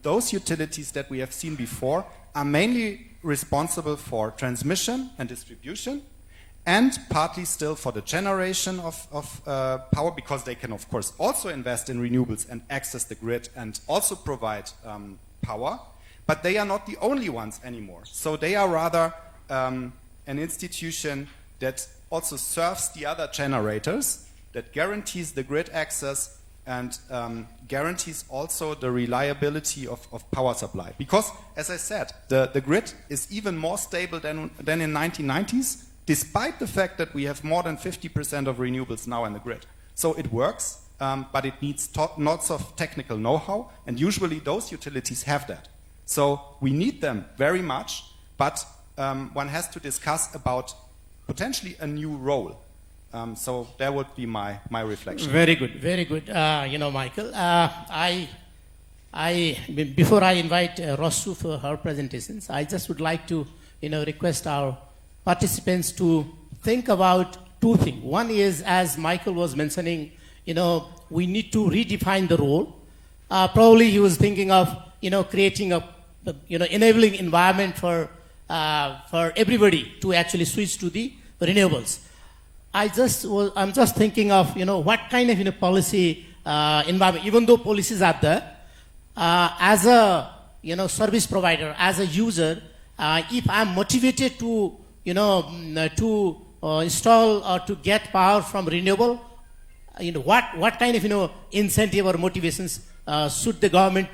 those utilities that we have seen before are mainly responsible for transmission and distribution and partly still for the generation of power, because they can of course also invest in renewables and access the grid and also provide power, but they are not the only ones anymore. So they are rather an institution that also serves the other generators, that guarantees the grid access and guarantees also the reliability of power supply. Because, as I said, the grid is even more stable than in 1990s, despite the fact that we have more than 50% of renewables now in the grid. So it works, but it needs lots of technical know-how, and usually those utilities have that. So we need them very much, but one has to discuss about potentially a new role. So that would be my reflection. Very good, very good. Michael, before I invite Rosu for her presentations, I just would like to, request our participants to think about two things. One is, as Michael was mentioning, we need to redefine the role. Probably he was thinking of, creating a, enabling environment for everybody to actually switch to the renewables. I'm just thinking of, what kind of, policy environment, even though policies are there, as a, service provider, as a user, if I'm motivated to, install or to get power from renewable, what kind of, incentive or motivations should the government,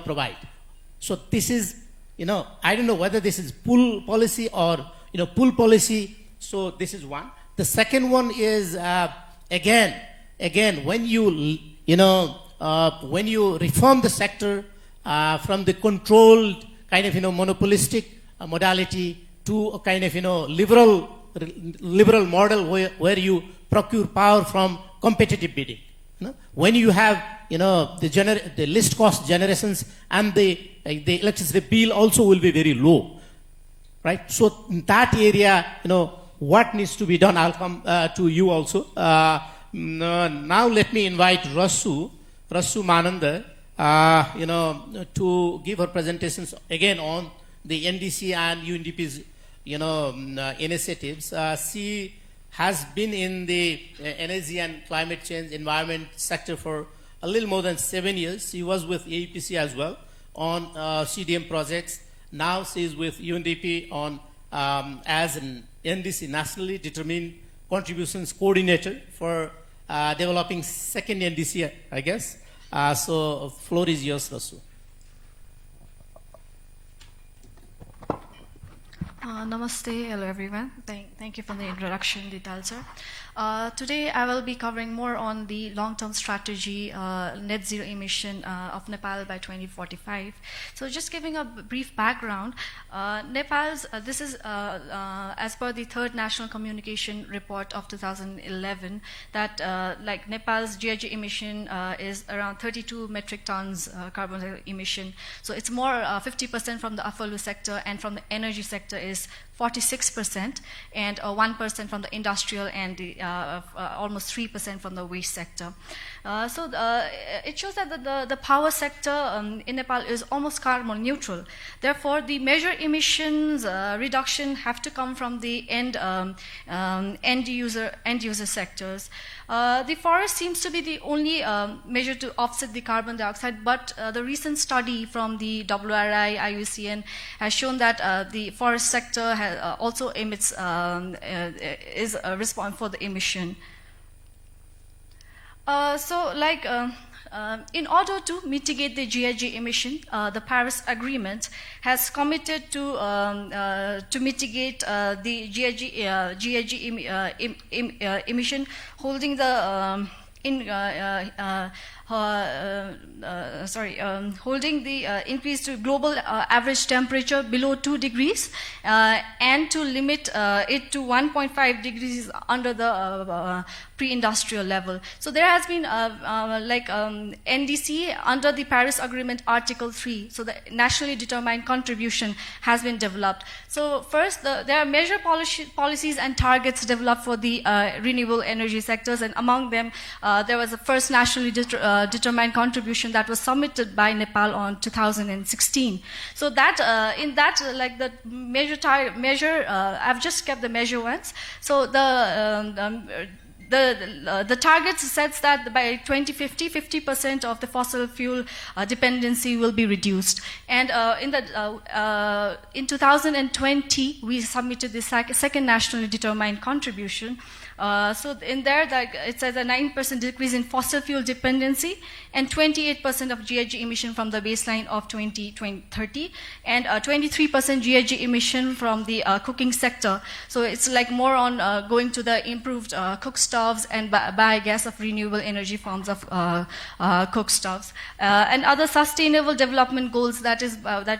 provide? So this is, I don't know whether this is pull policy or, pull policy. So this is one. The second one is, again, when you, when you reform the sector from the controlled kind of, monopolistic modality to a kind of, liberal model where you procure power from competitive bidding. When you have, the least cost generations and the electricity bill also will be very low, right? So in that area, what needs to be done? I'll come to you also. Now let me invite Rasu Mananda, to give her presentations again on the NDC and UNDP's, initiatives. She has been in the energy and climate change environment sector for a little more than 7 years. She was with AEPC as well on CDM projects. Now she is with UNDP on as an NDC, Nationally Determined Contributions Coordinator for developing second NDC, I guess. So floor is yours, Rasu. Namaste, hello everyone. Thank you for the introduction, Dital sir. Today I will be covering more on the long-term strategy, net zero emission of Nepal by 2045. So just giving a brief background, Nepal's, this is as per the third National Communication Report of 2011, that like Nepal's GHG emission is around 32 metric tons carbon dioxide emission. So it's more 50% from the Afalu sector, and from the energy sector is 46%, and 1% from the industrial, and the, almost 3% from the waste sector. It shows that the power sector in Nepal is almost carbon neutral. Therefore, the major emissions reduction have to come from the end user sectors. The forest seems to be the only measure to offset the carbon dioxide, but the recent study from the WRI, IUCN has shown that the forest sector also emits, is responsible for the emission. In order to mitigate the GHG emission, the Paris Agreement has committed to mitigate the GHG emission, holding the holding the increase to global average temperature below 2 degrees and to limit it to 1.5 degrees under the pre-industrial level. So there has been NDC under the Paris Agreement Article 3. So the nationally determined contribution has been developed. So first, there are measure policies and targets developed for the renewable energy sectors, and among them there was the first nationally determined contribution that was submitted by Nepal on 2016. So that in that, like the measure, I've just kept the measure ones. So the target sets that by 2050, 50% of the fossil fuel dependency will be reduced. And in 2020, we submitted the second nationally determined contribution. So in there, it says a 9% decrease in fossil fuel dependency and 28% of GHG emission from the baseline of 2030, and 23% GHG emission from the cooking sector. So it's like more on going to the improved cook stoves and biogas of renewable energy forms of cook stoves. And other sustainable development goals that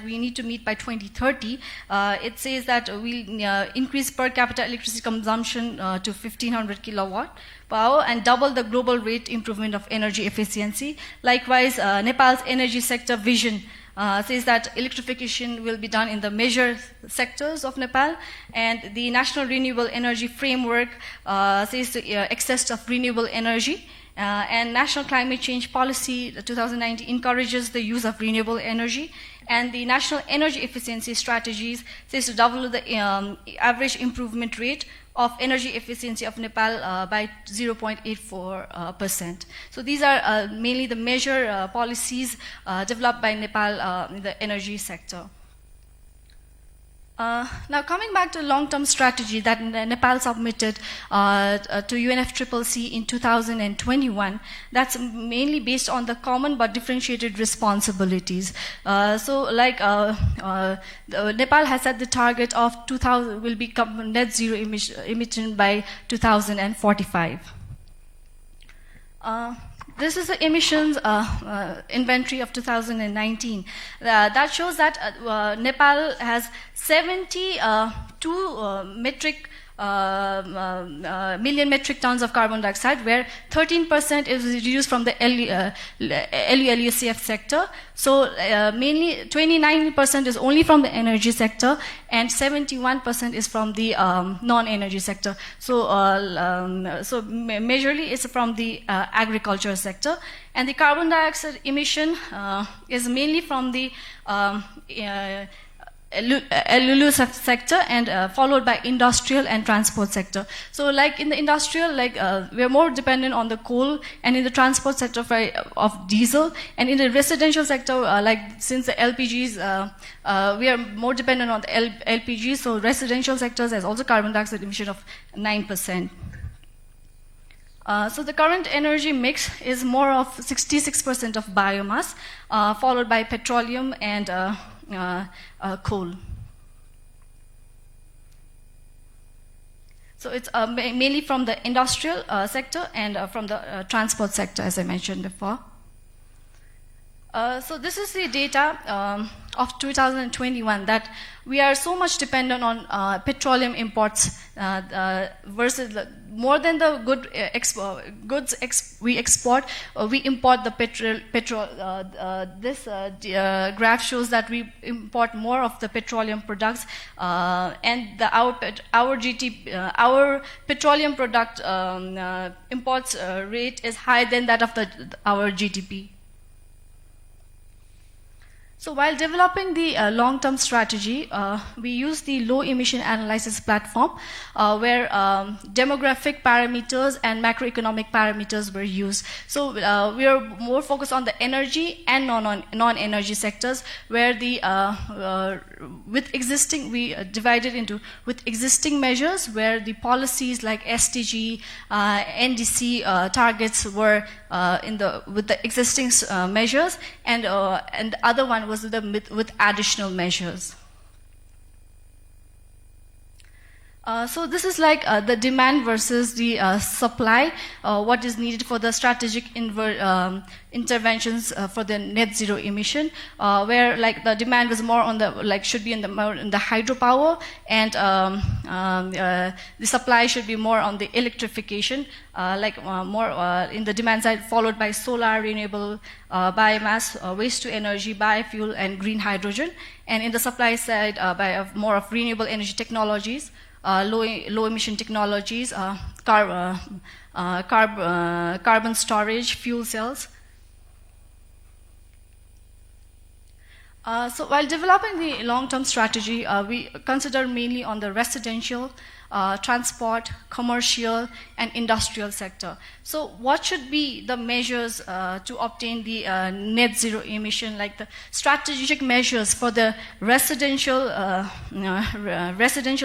we need to meet by 2030, it says that we'll increase per capita electricity consumption to 1,500 kilowatt power and double the global rate improvement of energy efficiency. Likewise, Nepal's energy sector vision says that electrification will be done in the major sectors of Nepal, and the National Renewable Energy Framework says the access of renewable energy. And National Climate Change Policy 2019 encourages the use of renewable energy, and the National Energy Efficiency Strategies says to double the average improvement rate of energy efficiency of Nepal by 0.84%. So these are mainly the major policies developed by Nepal in the energy sector. Now coming back to long-term strategy that Nepal submitted to UNFCCC in 2021, that's mainly based on the common but differentiated responsibilities. Nepal has set the target of 2000 will become net zero emission by 2045. This is the emissions inventory of 2019. That shows that Nepal has 72 million metric tons of carbon dioxide, where 13% is reduced from the LULUCF sector. So mainly 29% is only from the energy sector, and 71% is from the non-energy sector. So, majorly it's from the agriculture sector. And the carbon dioxide emission is mainly from the LULUCF sector, and followed by industrial and transport sector. So like in the industrial, we're more dependent on the coal, and in the transport sector of diesel, and in the residential sector, since the LPGs, we are more dependent on the LPGs, so residential sectors has also carbon dioxide emission of 9%. So the current energy mix is more of 66% of biomass, followed by petroleum and coal. So it's mainly from the industrial sector and from the transport sector, as I mentioned before. So this is the data of 2021 that we are so much dependent on petroleum imports versus more than the goods we export, we import the petrol. This graph shows that we import more of the petroleum products, and our petroleum product imports rate is higher than that of our GDP. So while developing the long-term strategy, we use the low emission analysis platform where demographic parameters and macroeconomic parameters were used. So we are more focused on the energy and non-energy sectors, where we divided into with existing measures, where the policies like SDG, NDC targets were with the existing measures, and the other one was with additional measures. So this is like the demand versus the supply, what is needed for the strategic interventions for the net zero emission, where like the demand was more on the should be in the hydropower, and the supply should be more on the electrification, more in the demand side, followed by solar, renewable, biomass, waste to energy, biofuel, and green hydrogen, and in the supply side by more of renewable energy technologies, low emission technologies, carbon storage, fuel cells. So while developing the long-term strategy, we consider mainly on the residential, transport, commercial, and industrial sector. So what should be the measures to obtain the net zero emission, like the strategic measures for the residential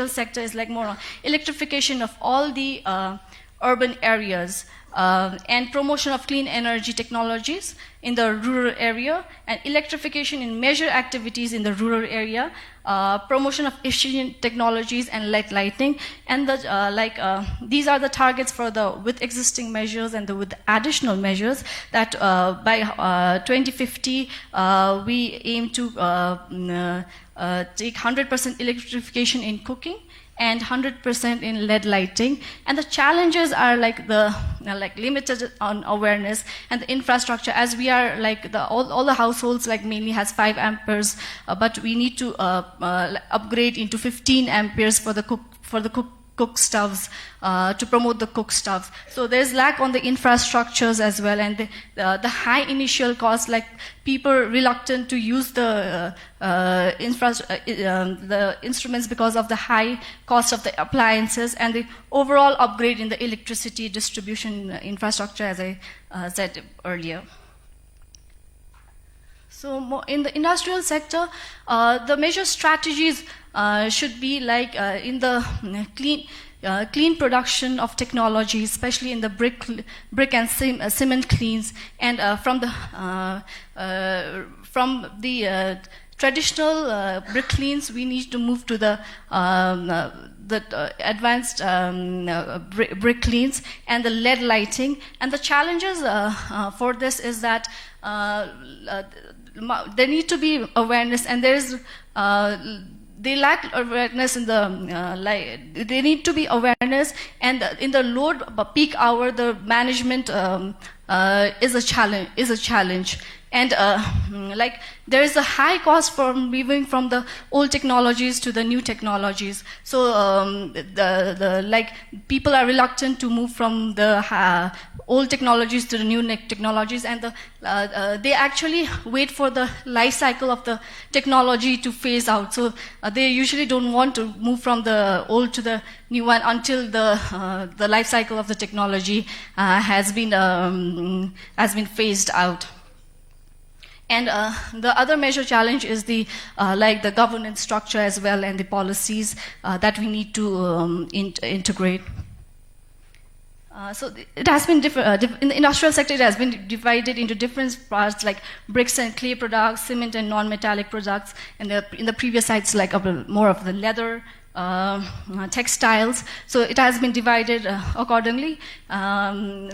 sector is like more on electrification of all the urban areas, and promotion of clean energy technologies in the rural area, and electrification in major activities in the rural area, promotion of efficient technologies and lighting, and these are the targets for with existing measures and with additional measures that by 2050 we aim to take 100% electrification in cooking and 100% in LED lighting. And the challenges are limited on awareness and the infrastructure, as we are all the households mainly has 5 amperes, but we need to upgrade into 15 amperes for the cook stoves, to promote the cook stoves. So there's lack on the infrastructures as well, and the high initial cost, like people are reluctant to use the instruments because of the high cost of the appliances and the overall upgrade in the electricity distribution infrastructure, as I said earlier. So in the industrial sector, the major strategies should be in the clean production of technology, especially in the brick and cement cleans, and from the traditional brick cleans, we need to move to the advanced brick cleans and the LED lighting. And the challenges for this is that there need to be awareness, and they lack awareness in the they need to be awareness, and in the load peak hour the management is a challenge. And there is a high cost for moving from the old technologies to the new technologies. So people are reluctant to move from the old technologies to the new technologies, and they actually wait for the life cycle of the technology to phase out. So they usually don't want to move from the old to the new one until the life cycle of the technology has been phased out. And the other major challenge is the governance structure as well, and the policies that we need to integrate. So it has been in the industrial sector. It has been divided into different parts, like bricks and clay products, cement and non-metallic products. And in the previous sites, more of the leather, textiles. So it has been divided accordingly, with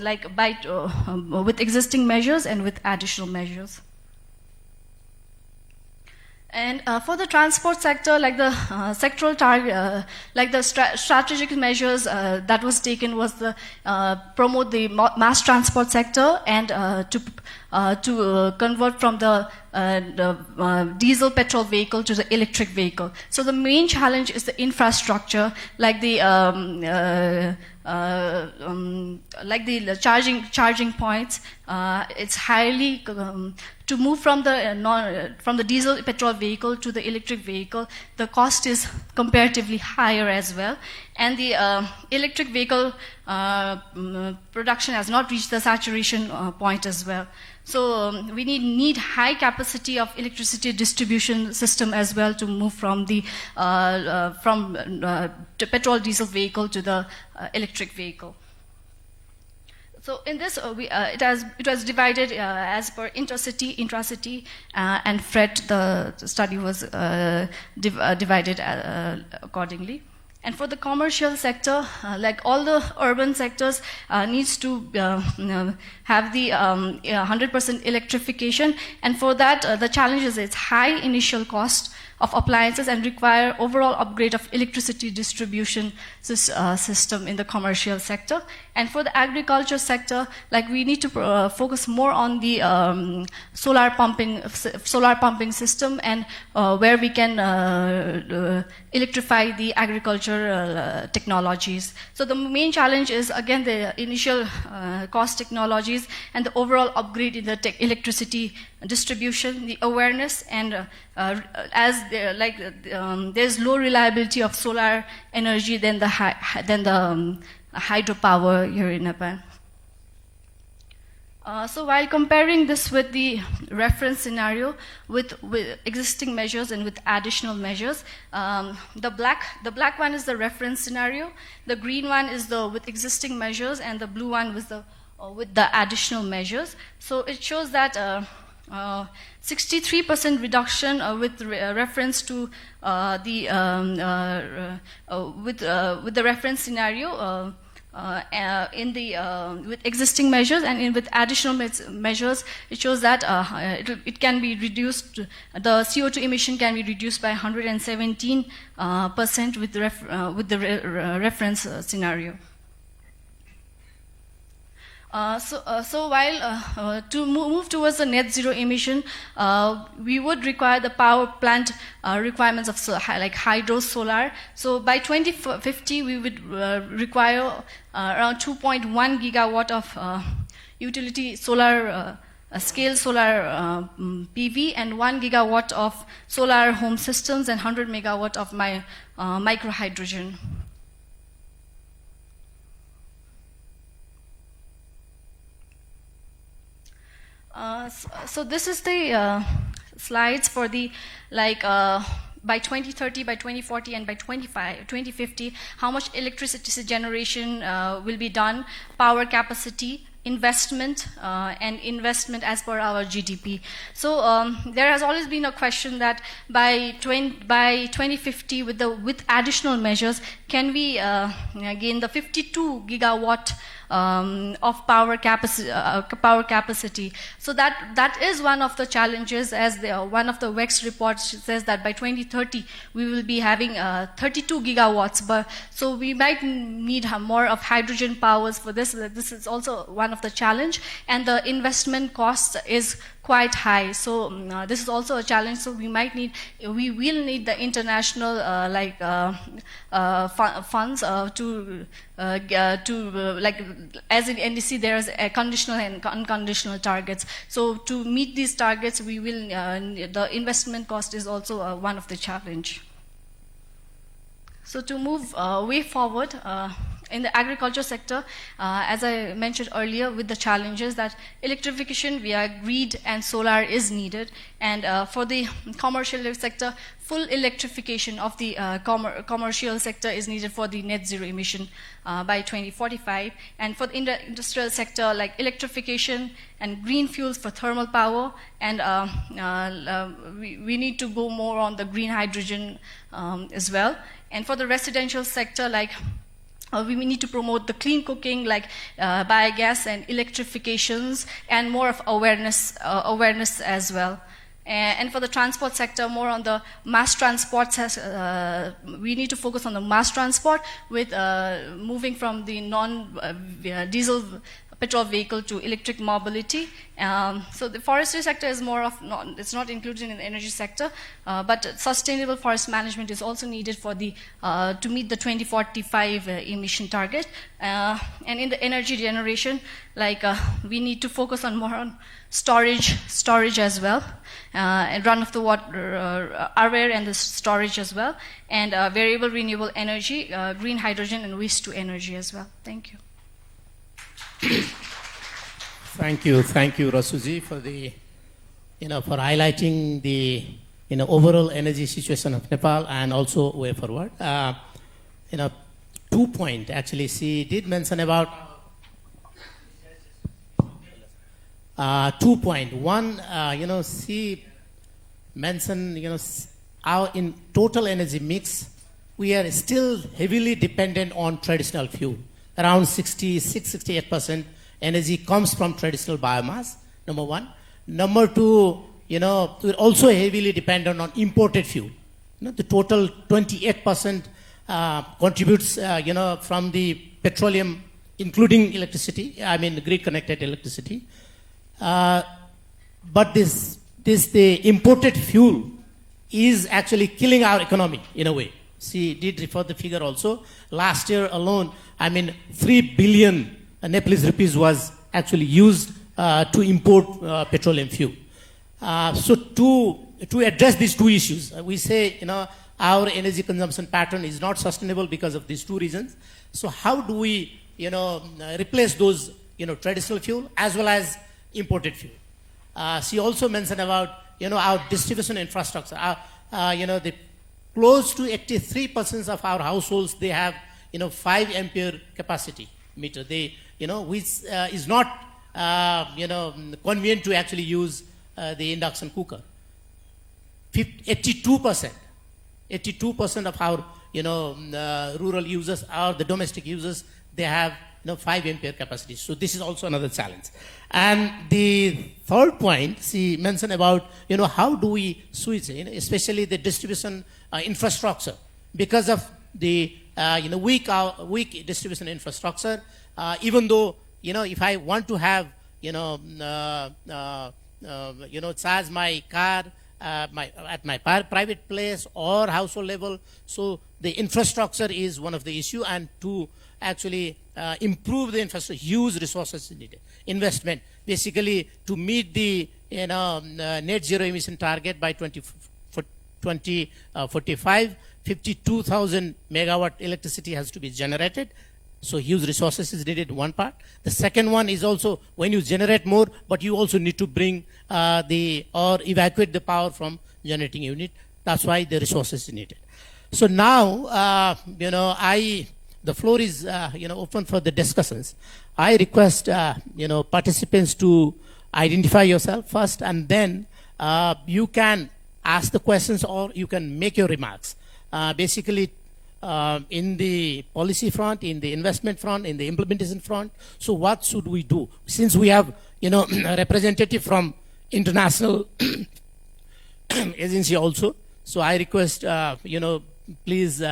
existing measures and with additional measures. And for the transport sector, like the sectoral target, strategic measures that was taken was the promote the mass transport sector and to convert from the diesel petrol vehicle to the electric vehicle. So the main challenge is the infrastructure, like the charging points. It's highly to move from the diesel petrol vehicle to the electric vehicle. The cost is comparatively higher as well, and the electric vehicle production has not reached the saturation point as well. So we need high capacity of electricity distribution system as well to move from the petrol diesel vehicle to the electric vehicle. So in this, it was divided as per intercity, intracity, and freight. The study was divided accordingly. And for the commercial sector, like all the urban sectors, needs to have the 100% electrification. And for that, the challenge is its high initial cost of appliances and require overall upgrade of electricity distribution system in the commercial sector. And for the agriculture sector, like we need to focus more on the solar pumping system, and where we can electrify the agricultural technologies. So the main challenge is again the initial cost technologies and the overall upgrade in the electricity distribution, the awareness, and there's low reliability of solar energy than the hydropower here in Nepal. So while comparing this with the reference scenario with existing measures and with additional measures, the black one is the reference scenario, the green one is the with existing measures, and the blue one with the additional measures. So it shows that 63% reduction with reference to with the reference scenario with existing measures, and with additional measures, it shows that it can be reduced. The CO2 emission can be reduced by 117% with the reference scenario. So while to move towards the net zero emission, we would require the power plant requirements of like hydro, solar. So by 2050, we would require around 2.1 gigawatt of utility solar scale solar PV, and 1 gigawatt of solar home systems, and 100 megawatt of micro hydrogen. So this is the slides for the by 2030, by 2040, and by 2050, how much electricity generation will be done, power capacity, investment, and investment as per our GDP. So there has always been a question that by 2050, with additional measures, can we gain the 52 gigawatt of power capacity. So that is one of the challenges, as one of the WEX reports says that by 2030 we will be having 32 gigawatts. But so we might need more of hydrogen powers for this. This is also one of the challenge, and the investment cost is quite high. So this is also a challenge. So we will need the international funds to as in NDC there is a conditional and unconditional targets. So to meet these targets, we will the investment cost is also one of the challenge. So to move way forward. In the agriculture sector, as I mentioned earlier, with the challenges that electrification via grid and solar is needed, and for the commercial sector, full electrification of the commercial sector is needed for the net zero emission by 2045. And for the industrial sector, like electrification and green fuels for thermal power, and we need to go more on the green hydrogen as well. And for the residential sector, like we need to promote the clean cooking, like biogas and electrifications, and more of awareness as well. And for the transport sector, more on the mass transport, we need to focus on the mass transport with moving from the non-diesel petrol vehicle to electric mobility. So the forestry sector is more of, it's not included in the energy sector, but sustainable forest management is also needed for the, to meet the 2045 emission target. And in the energy generation, like we need to focus on more on storage as well, and run of the water, aware and the storage as well, and variable renewable energy, green hydrogen and waste to energy as well. Thank you. Thank you, Rasuji, for the, for highlighting the, overall energy situation of Nepal and also way forward. 2 points actually. She did mention about 2 points. One, she mentioned, our in total energy mix, we are still heavily dependent on traditional fuel. Around 66-68% energy comes from traditional biomass, number one. Number two, we're also heavily dependent on imported fuel. The total 28% contributes, from the petroleum, including electricity, grid-connected electricity. But the imported fuel is actually killing our economy in a way. She did refer the figure also. Last year alone, 3 billion Nepalese rupees was actually used to import petroleum fuel. So to address these two issues, we say, our energy consumption pattern is not sustainable because of these two reasons. So how do we, replace those, traditional fuel as well as imported fuel? She also mentioned about, our distribution infrastructure. The close to 83% of our households, they have, 5 ampere capacity meter. They, which is not, convenient to actually use the induction cooker. 82% of our, rural users or the domestic users, they have, 5 ampere capacity. So this is also another challenge. And the third point, she mentioned about, how do we switch, especially the distribution infrastructure. Because of the, weak distribution infrastructure, even though, if I want to have, charge my car at my private place or household level, so the infrastructure is one of the issue, and to actually improve the infrastructure, huge resources needed. Investment, basically to meet the net zero emission target by 2045, 52,000 megawatt electricity has to be generated. So huge resources is needed, one part. The second one is also when you generate more, but you also need to bring or evacuate the power from generating unit. That's why the resources is needed. So now, the floor is, open for the discussions. I request, participants to identify yourself first, and then you can ask the questions or you can make your remarks. Basically, in the policy front, in the investment front, in the implementation front. So what should we do? Since we have, a representative from international agency also. So I request, please,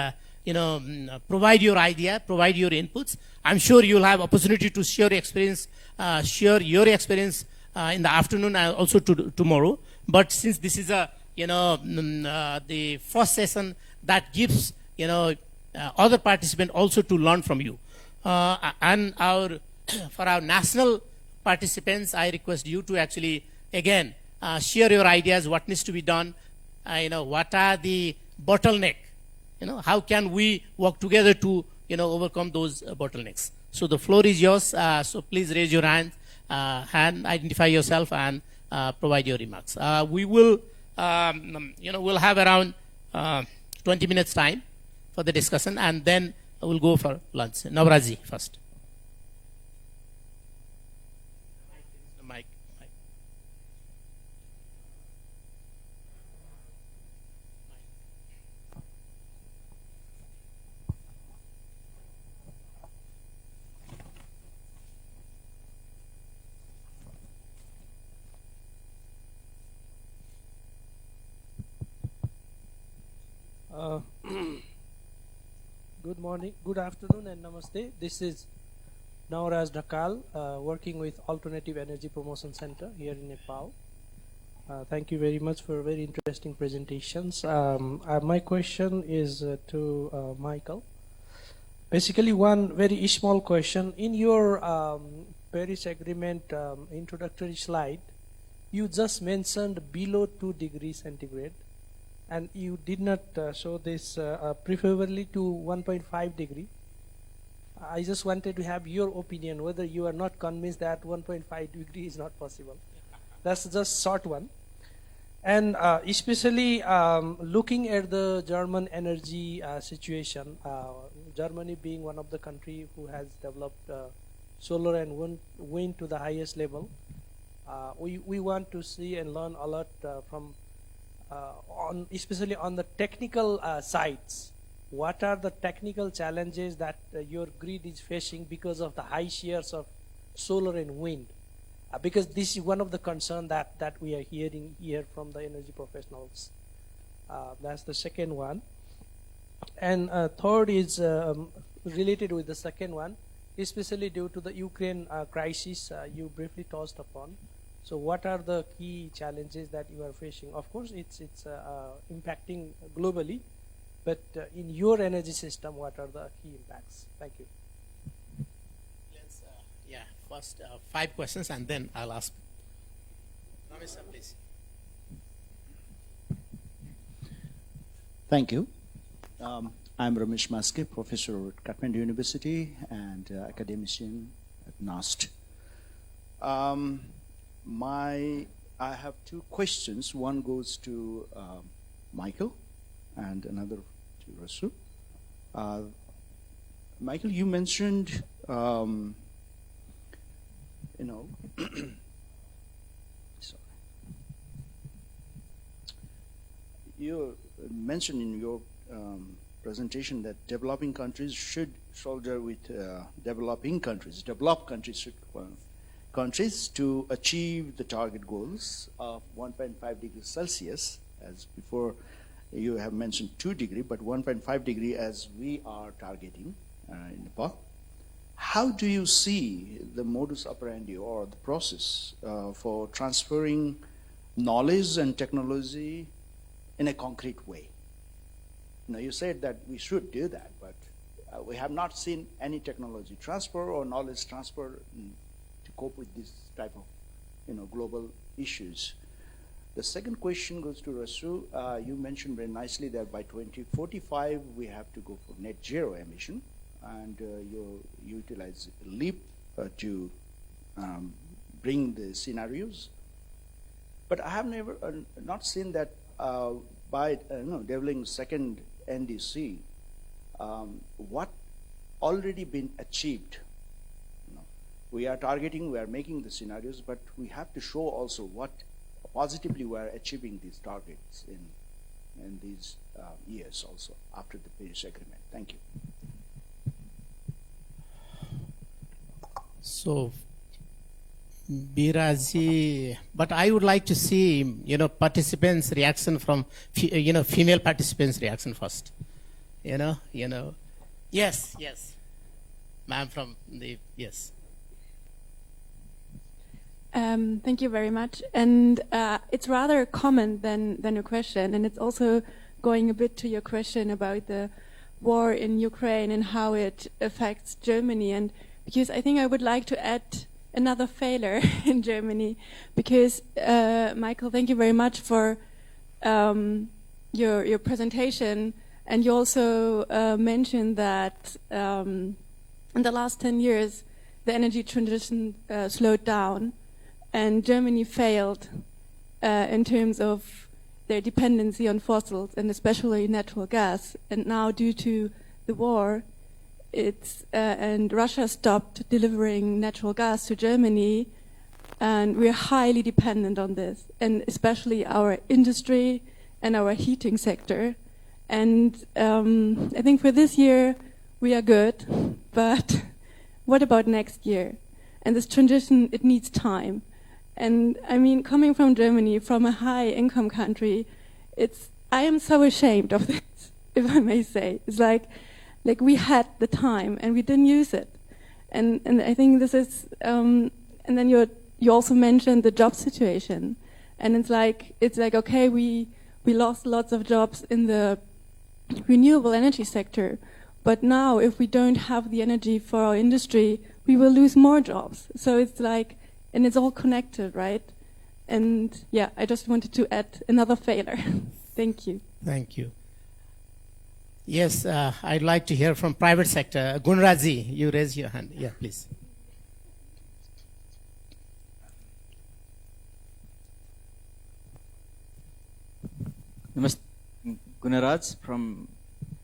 provide your idea, provide your inputs. I'm sure you'll have opportunity to share your experience in the afternoon and also tomorrow. But since this is the first session that gives, other participants also to learn from you. And for our national participants, I request you to actually, again, share your ideas, what needs to be done, what are the bottleneck, how can we work together to, overcome those bottlenecks. So the floor is yours, so please raise your hand, identify yourself and provide your remarks. We will, we'll have around 20 minutes time for the discussion, and then we'll go for lunch. Navraji first. Mic. Uh, Good morning, good afternoon, and namaste. This is Nauraj Dhakal, working with Alternative Energy Promotion Center here in Nepal. Thank you very much for very interesting presentations. My question is to Michael. Basically, one very small question. In your Paris Agreement introductory slide, you just mentioned below 2 degrees centigrade, and you did not show this preferably to 1.5 degree. I just wanted to have your opinion whether you are not convinced that 1.5 degree is not possible. That's just short one. And especially looking at the German energy situation, Germany being one of the country who has developed solar and wind to the highest level, we want to see and learn a lot from especially on the technical sides. What are the technical challenges that your grid is facing because of the high shares of solar and wind? Because this is one of the concerns that we are hearing here from the energy professionals. That's the second one. And third is related with the second one, especially due to the Ukraine crisis you briefly touched upon. So what are the key challenges that you are facing? Of course, it's impacting globally, but in your energy system, what are the key impacts? Thank you. Let's, first 5 questions and then I'll ask. Ramesh, please. Thank you. I'm Ramesh Maske, professor at Kathmandu University and academician at NAST. I have 2 questions. One goes to Michael and another to Rasu. Michael, you mentioned, sorry. You mentioned in your presentation that developing countries should shoulder with developing countries. Developed countries should countries to achieve the target goals of 1.5 degrees Celsius, as before you have mentioned 2 degree, but 1.5 degree as we are targeting in Nepal. How do you see the modus operandi or the process for transferring knowledge and technology in a concrete way? You said that we should do that, but we have not seen any technology transfer or knowledge transfer to cope with this type of global issues. The second question goes to Rasu. You mentioned very nicely that by 2045 we have to go for net zero emission, and you utilize LEAP to bring the scenarios. But I have never not seen that by developing second NDC, what already been achieved. We are targeting, we are making the scenarios, but we have to show also what positively we are achieving these targets in these years also after the Paris Agreement. Thank you. So, Biraji, but I would like to see, participants' reaction from, female participants' reaction first. Yes, ma'am from the, yes. Thank you very much. And it's rather a comment than a question. And it's also going a bit to your question about the war in Ukraine and how it affects Germany. And because I think I would like to add another failure in Germany. Because, Michael, thank you very much for your presentation. And you also mentioned that in the last 10 years, the energy transition slowed down. And Germany failed in terms of their dependency on fossils and especially natural gas. And now, due to the war, and Russia stopped delivering natural gas to Germany, and we're highly dependent on this, and especially our industry and our heating sector. And I think for this year we are good, but what about next year? And this transition, it needs time. And I mean, coming from Germany, from a high-income country, I am so ashamed of this. if I may say. It's like we had the time and we didn't use it. And I think this is, and then you also mentioned the job situation. And it's like, okay, we lost lots of jobs in the renewable energy sector. But now if we don't have the energy for our industry, we will lose more jobs. So it's like, and it's all connected, right? And yeah, I just wanted to add another failure. Thank you. Thank you. Yes, I'd like to hear from private sector. Gunraji, you raise your hand. Yeah, please. Namaste. Gunaraj from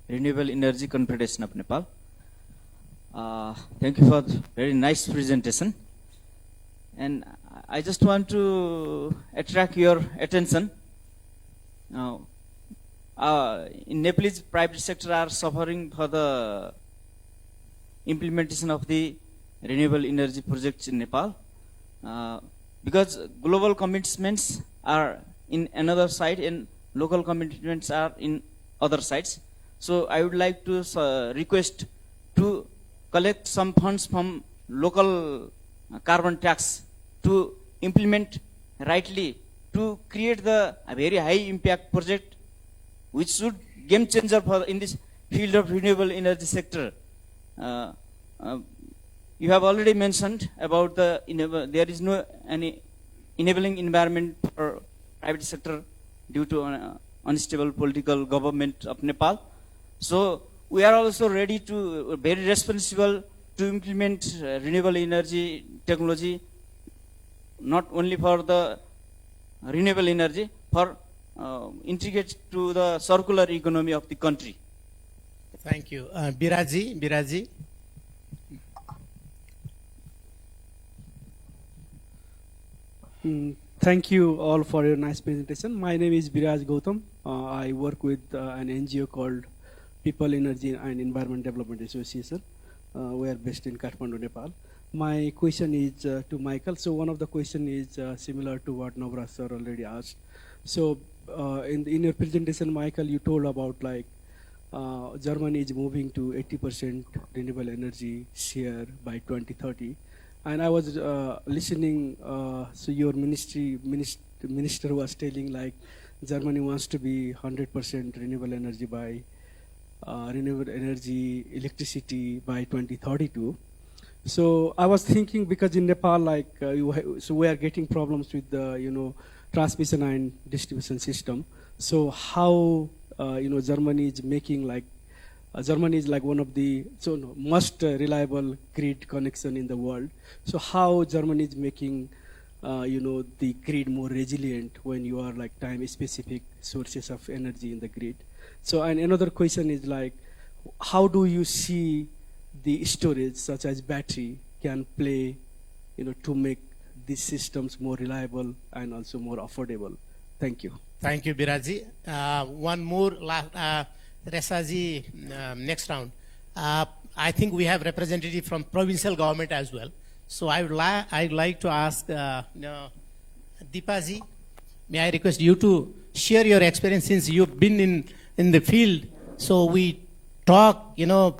Renewable Energy Confederation of Nepal. Thank you for the very nice presentation. And I just want to attract your attention. Now, in Nepalese private sector are suffering for the implementation of the renewable energy projects in Nepal because global commitments are in another side and local commitments are in other sides. So I would like to request to collect some funds from local carbon tax to implement rightly to create the very high impact project which should game changer for in this field of renewable energy sector. You have already mentioned about the there is no any enabling environment for private sector due to unstable political government of Nepal. So we are also ready to very responsible to implement renewable energy technology, not only for the renewable energy, for integrate to the circular economy of the country. Thank you. Biraji. Thank you all for your nice presentation. My name is Biraj Gautam. I work with an NGO called People, Energy and Environment Development Association. We are based in Kathmandu, Nepal. My question is to Michael. So one of the question is similar to what Navraj sir already asked. So in your presentation, Michael, you told about like Germany is moving to 80% renewable energy share by 2030. And I was listening, so your minister was telling like Germany wants to be 100% renewable energy by renewable energy electricity by 2032. So I was thinking because in Nepal, like so we are getting problems with the transmission and distribution system. So how Germany is making like Germany is like one of the most reliable grid connection in the world. So how Germany is making the grid more resilient when you are like time specific sources of energy in the grid. So and another question is like, how do you see the storage such as battery can play to make these systems more reliable and also more affordable? Thank you. Thank you, Biraji. One more, Resaji, next round. I think we have representative from provincial government as well. So I'd like to ask Deepaji, may I request you to share your experience since you've been in the field. So we talk,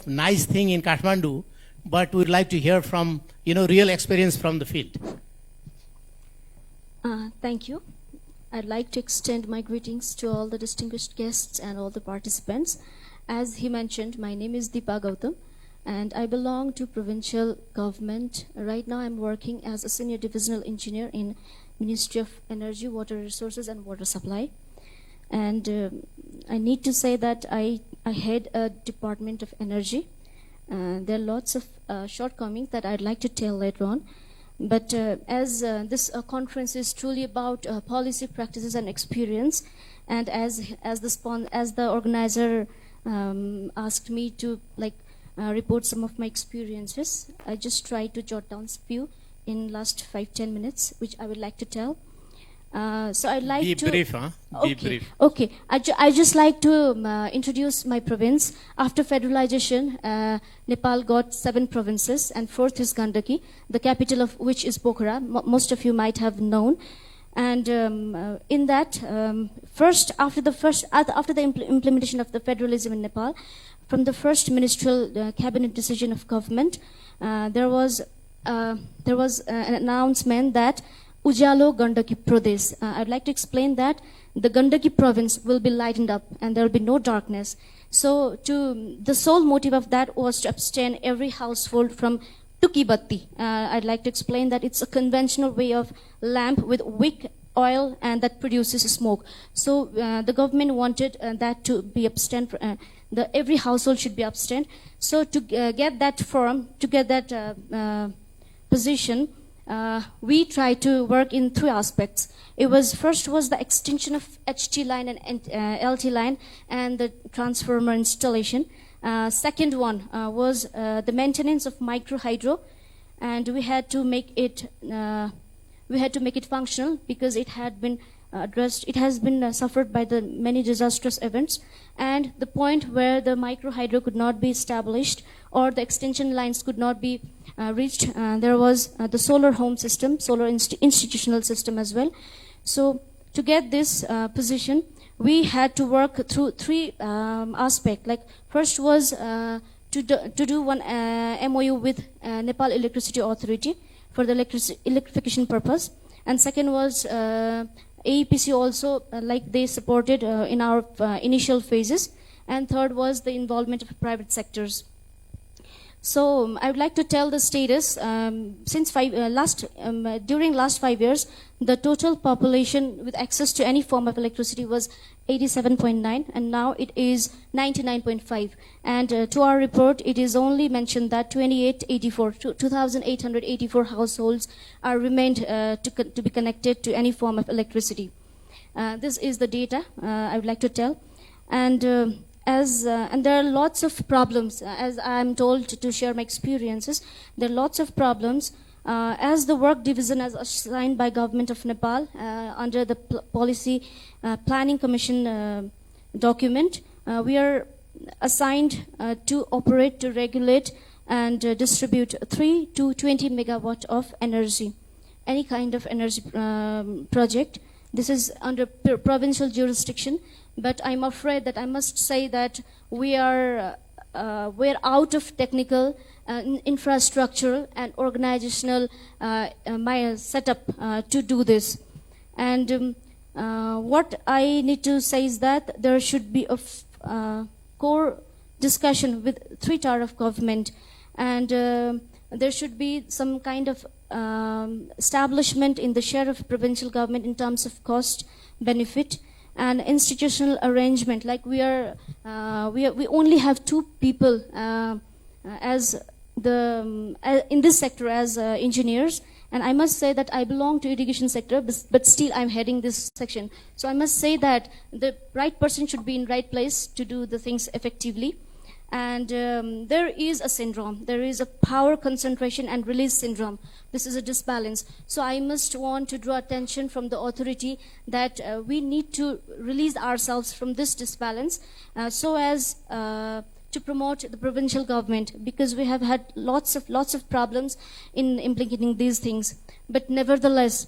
nice thing in Kathmandu, but we'd like to hear from, real experience from the field. Thank you. I'd like to extend my greetings to all the distinguished guests and all the participants. As he mentioned, my name is Deepa Gautam, and I belong to provincial government. Right now I'm working as a senior divisional engineer in Ministry of Energy, Water Resources and Water Supply. And I need to say that I head a Department of Energy. There are lots of shortcomings that I'd like to tell later on. But as this conference is truly about policy practices and experience, and as the organizer asked me to report some of my experiences, I just try to jot down a few in last 5-10 minutes, which I would like to tell. So I'd like be to... Be brief, huh? Okay. Be brief. Okay. I just like to introduce my province. After federalization, Nepal got 7 provinces, and 4th is Gandaki, the capital of which is Pokhara. Most of you might have known. And in that, after the implementation of the federalism in Nepal, from the first ministerial cabinet decision of government, there was an announcement that Ujalo Gandaki Pradesh. I'd like to explain that the Gandaki province will be lightened up and there will be no darkness. So the sole motive of that was to abstain every household from Tuki Batti. I'd like to explain that it's a conventional way of lamp with wick oil and that produces smoke. So the government wanted that to be abstained. Every household should be abstained. So to get that form, to get that position, we try to work in three aspects. First was the extension of HT line and LT line and the transformer installation. Second one was the maintenance of micro hydro, and we had to make it functional because it had been addressed. It has been suffered by the many disastrous events, and the point where the micro hydro could not be established or the extension lines could not be reached, there was the solar home system, solar institutional system as well. So to get this position, we had to work through three aspects. Like first was to do one MOU with Nepal Electricity Authority for the electrification purpose, and second was AEPC also, like they supported in our initial phases, and third was the involvement of private sectors. So I would like to tell the status. During last 5 years, the total population with access to any form of electricity was 87.9, and now it is 99.5. And to our report, it is only mentioned that 2,884 households are remained to be connected to any form of electricity. This is the data I would like to tell. And and there are lots of problems, as I'm told to share my experiences. There are lots of problems. As the work division as assigned by Government of Nepal under the Policy Planning Commission document, we are assigned to operate, to regulate, and distribute 3 to 20 megawatt of energy, any kind of energy project. This is under provincial jurisdiction, but I'm afraid that I must say that we're out of technical, infrastructural, and organizational setup to do this. And what I need to say is that there should be a core discussion with 3 tier of government, and there should be some kind of establishment in the share of provincial government in terms of cost, benefit, and institutional arrangement. Like we only have 2 people in this sector as engineers, and I must say that I belong to education sector, but still I'm heading this section. So I must say that the right person should be in right place to do the things effectively. And there is a syndrome. There is a power concentration and release syndrome. This is a disbalance. So I must want to draw attention from the authority that we need to release ourselves from this disbalance so as to promote the provincial government, because we have had lots of problems in implementing these things. But nevertheless,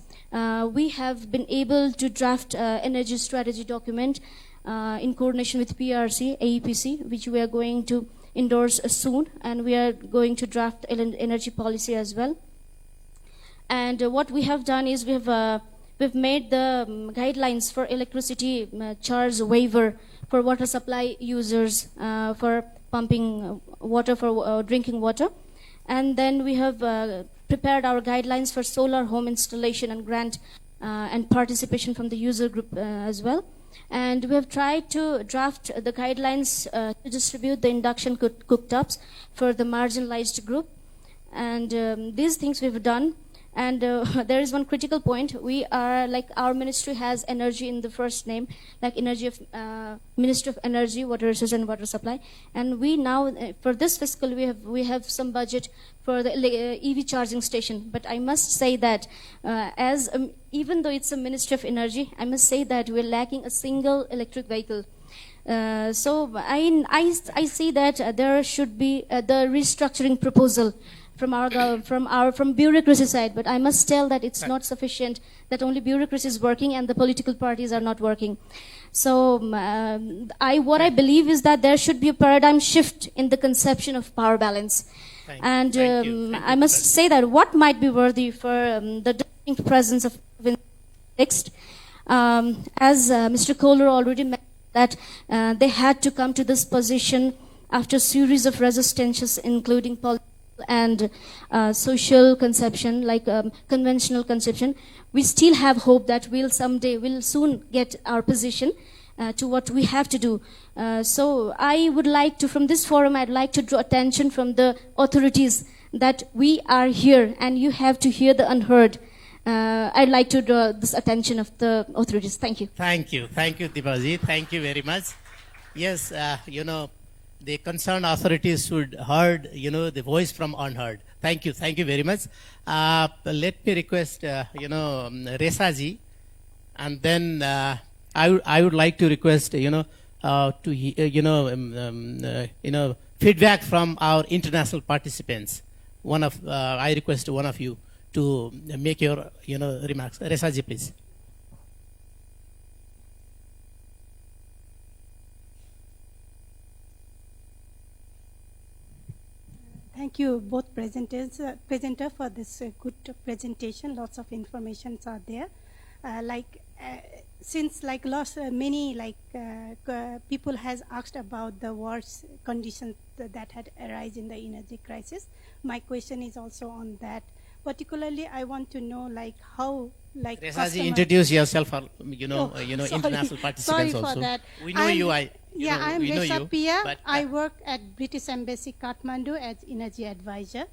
we have been able to draft energy strategy document in coordination with PRC, AEPC, which we are going to endorse soon, and we are going to draft energy policy as well. And what we have done is we've made the guidelines for electricity charge waiver for water supply users for pumping water for drinking water, and then we have prepared our guidelines for solar home installation and grant and participation from the user group as well. And we have tried to draft the guidelines to distribute the induction cooktops for the marginalized group. And these things we've done. And there is one critical point. We are, like, our ministry has energy in the first name, like Ministry of Energy, Water Resources and Water Supply. And we now, for this fiscal, we have some budget for the EV charging station. But I must say that even though it's a Ministry of Energy, I must say that we're lacking a single electric vehicle. So I see that there should be the restructuring proposal from bureaucracy side. But I must tell that it's not sufficient that only bureaucracy is working and the political parties are not working. So what I believe is that there should be a paradigm shift in the conception of power balance. Thank you. I must say that what might be worthy for the distinct presence of next, as Mr. Kohler already mentioned, that they had to come to this position after a series of resistances, including political and social conception, like conventional conception. We still have hope that we'll soon get our position to what we have to do. So I would like to, from this forum, I'd like to draw attention from the authorities that we are here and you have to hear the unheard. I'd like to draw this attention of the authorities. Thank you. Thank you, Deepaji. Thank you very much. Yes, the concerned authorities should heard, the voice from unheard. Thank you very much. Let me request, Resaji, and then I would like to request, feedback from our international participants. I request one of you to make your, remarks. Resaji, please. Thank you, both presenter for this good presentation. Lots of informations are there. Since many people has asked about the worst conditions that had arisen in the energy crisis, my question is also on that. Particularly, I want to know how Resaji, introduce yourself for international participants sorry also. For that. We know you. I am Resa Pia. But, I work at British Embassy Kathmandu as energy advisor.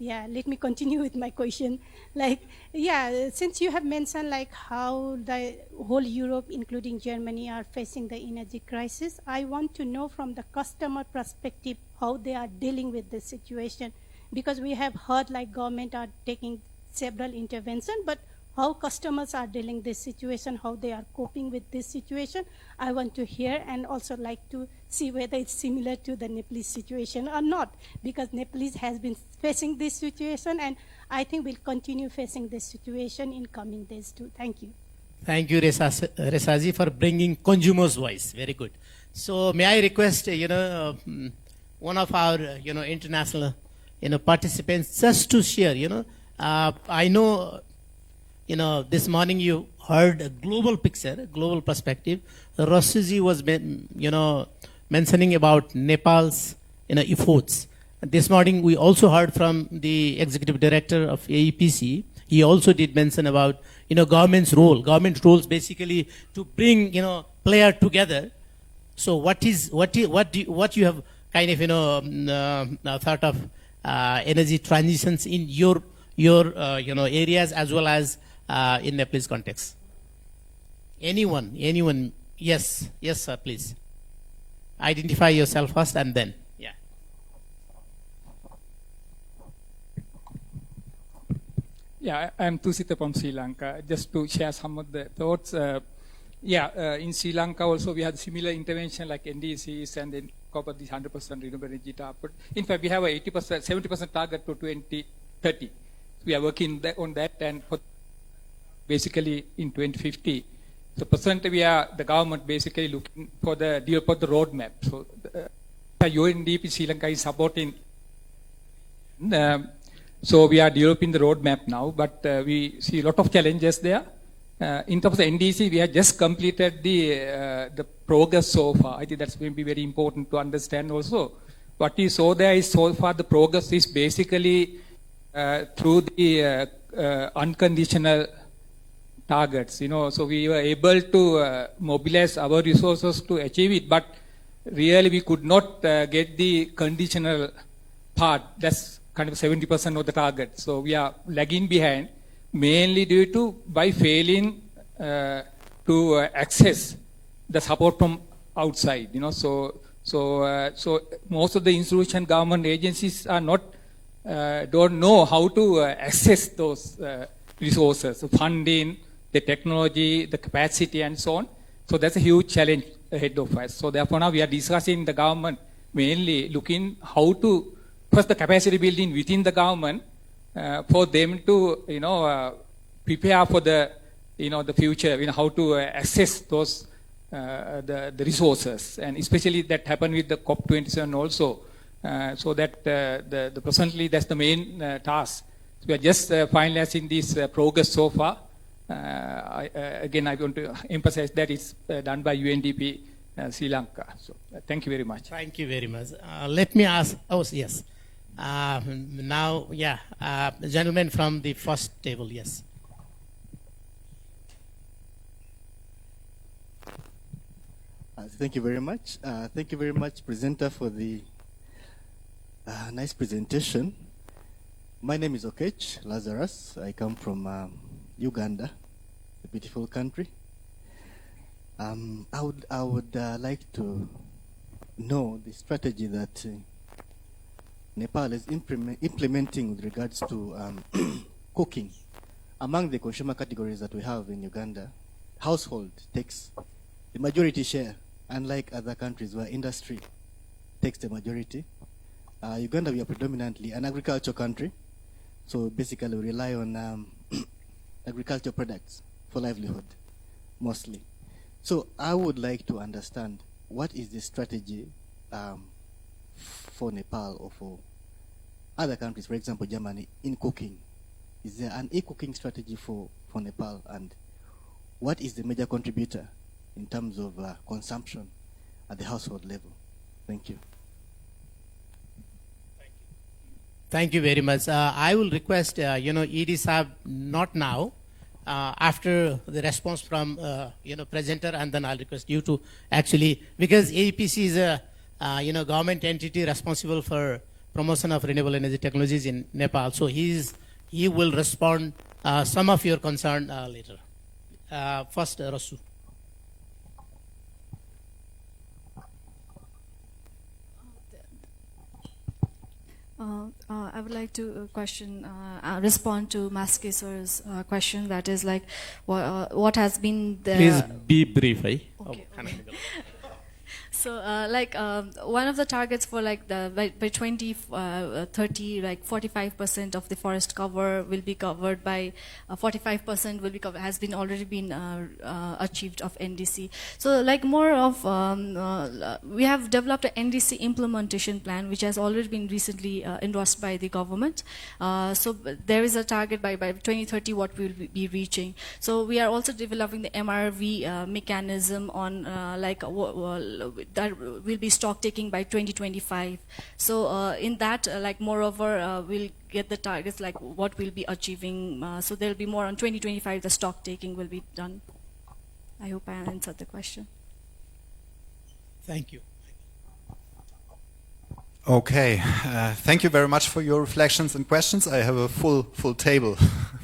Yeah, let me continue with my question. Since you have mentioned how the whole Europe, including Germany, are facing the energy crisis, I want to know from the customer perspective how they are dealing with this situation. Because we have heard government are taking several interventions, but how customers are dealing this situation, how they are coping with this situation, I want to hear, and also like to see whether it's similar to the Nepalese situation or not, because Nepalese has been facing this situation, and I think we'll continue facing this situation in coming days too. Thank you. Thank you, Resaji, for bringing consumer's voice. Very good. So may I request, one of our, international, participants just to share, I know, this morning you heard a global picture, a global perspective. Rosiji was, mentioning about Nepal's, efforts. This morning we also heard from the executive director of AEPC. He also did mention about, government's role. Government roles basically to bring, player together. So what you have kind of, thought of energy transitions in your areas as well as in Nepalese context? Anyone? Yes, sir, please. Identify yourself first and then. Yeah. Yeah, I'm Tusita from Sri Lanka. Just to share some of the thoughts. In Sri Lanka also we had similar intervention like NDCs and then cover this 100% renewable energy target. In fact, we have a 70% target to 2030. We are working on that, and basically in 2050. So presently the government basically looking for the roadmap. So UNDP Sri Lanka is supporting. So we are developing the roadmap now, but we see a lot of challenges there. In terms of NDC, we have just completed the progress so far. I think that's going to be very important to understand also. What we saw there is so far the progress is basically through the unconditional targets, so we were able to mobilize our resources to achieve it, but really we could not get the conditional part. That's kind of 70% of the target. So we are lagging behind, mainly due to by failing to access the support from outside. So most of the institution government agencies are not don't know how to access those resources, funding, the technology, the capacity, and so on. So that's a huge challenge ahead of us. So therefore now we are discussing the government mainly looking how to first the capacity building within the government for them to, prepare for the, the future, how to access those, the resources. And especially that happened with the COP27 also. So that presently that's the main task. So we are just finalizing this progress so far. Again, I want to emphasize that it's done by UNDP Sri Lanka. So thank you very much. Thank you very much. Let me ask. Oh, yes. Now, the gentleman from the first table, yes. Thank you very much. Thank you very much, presenter, for the nice presentation. My name is Okech Lazarus. I come from Uganda, a beautiful country. I would like to know the strategy that Nepal is implementing with regards to cooking. Among the consumer categories that we have in Uganda, household takes the majority share, unlike other countries where industry takes the majority. Uganda, we are predominantly an agricultural country, so basically we rely on agricultural products for livelihood, mostly. So I would like to understand what is the strategy for Nepal or for other countries, for example, Germany, in cooking. Is there an e-cooking strategy for Nepal, and what is the major contributor in terms of consumption at the household level? Thank you. Thank you very much. I will request, ED Saab, not now, after the response from, presenter, and then I'll request you to actually, because AEPC is a, government entity responsible for promotion of renewable energy technologies in Nepal. So he will respond some of your concern later. First, Rasu. I would like to respond to Maskesar's question. That is like, what has been the... Please be brief, eh? Okay. So, one of the targets for by 2030, 45% of the forest cover will be covered by 45% will be covered, has been already been achieved of NDC. So, more of we have developed an NDC implementation plan, which has already been recently endorsed by the government. So, there is a target by 2030 what we will be reaching. So, we are also developing the MRV mechanism on that will be stock taking by 2025. So in that, moreover, we'll get the targets what we'll be achieving. So there'll be more on 2025. The stock taking will be done. I hope I answered the question. Thank you. Okay, thank you very much for your reflections and questions. I have a full table,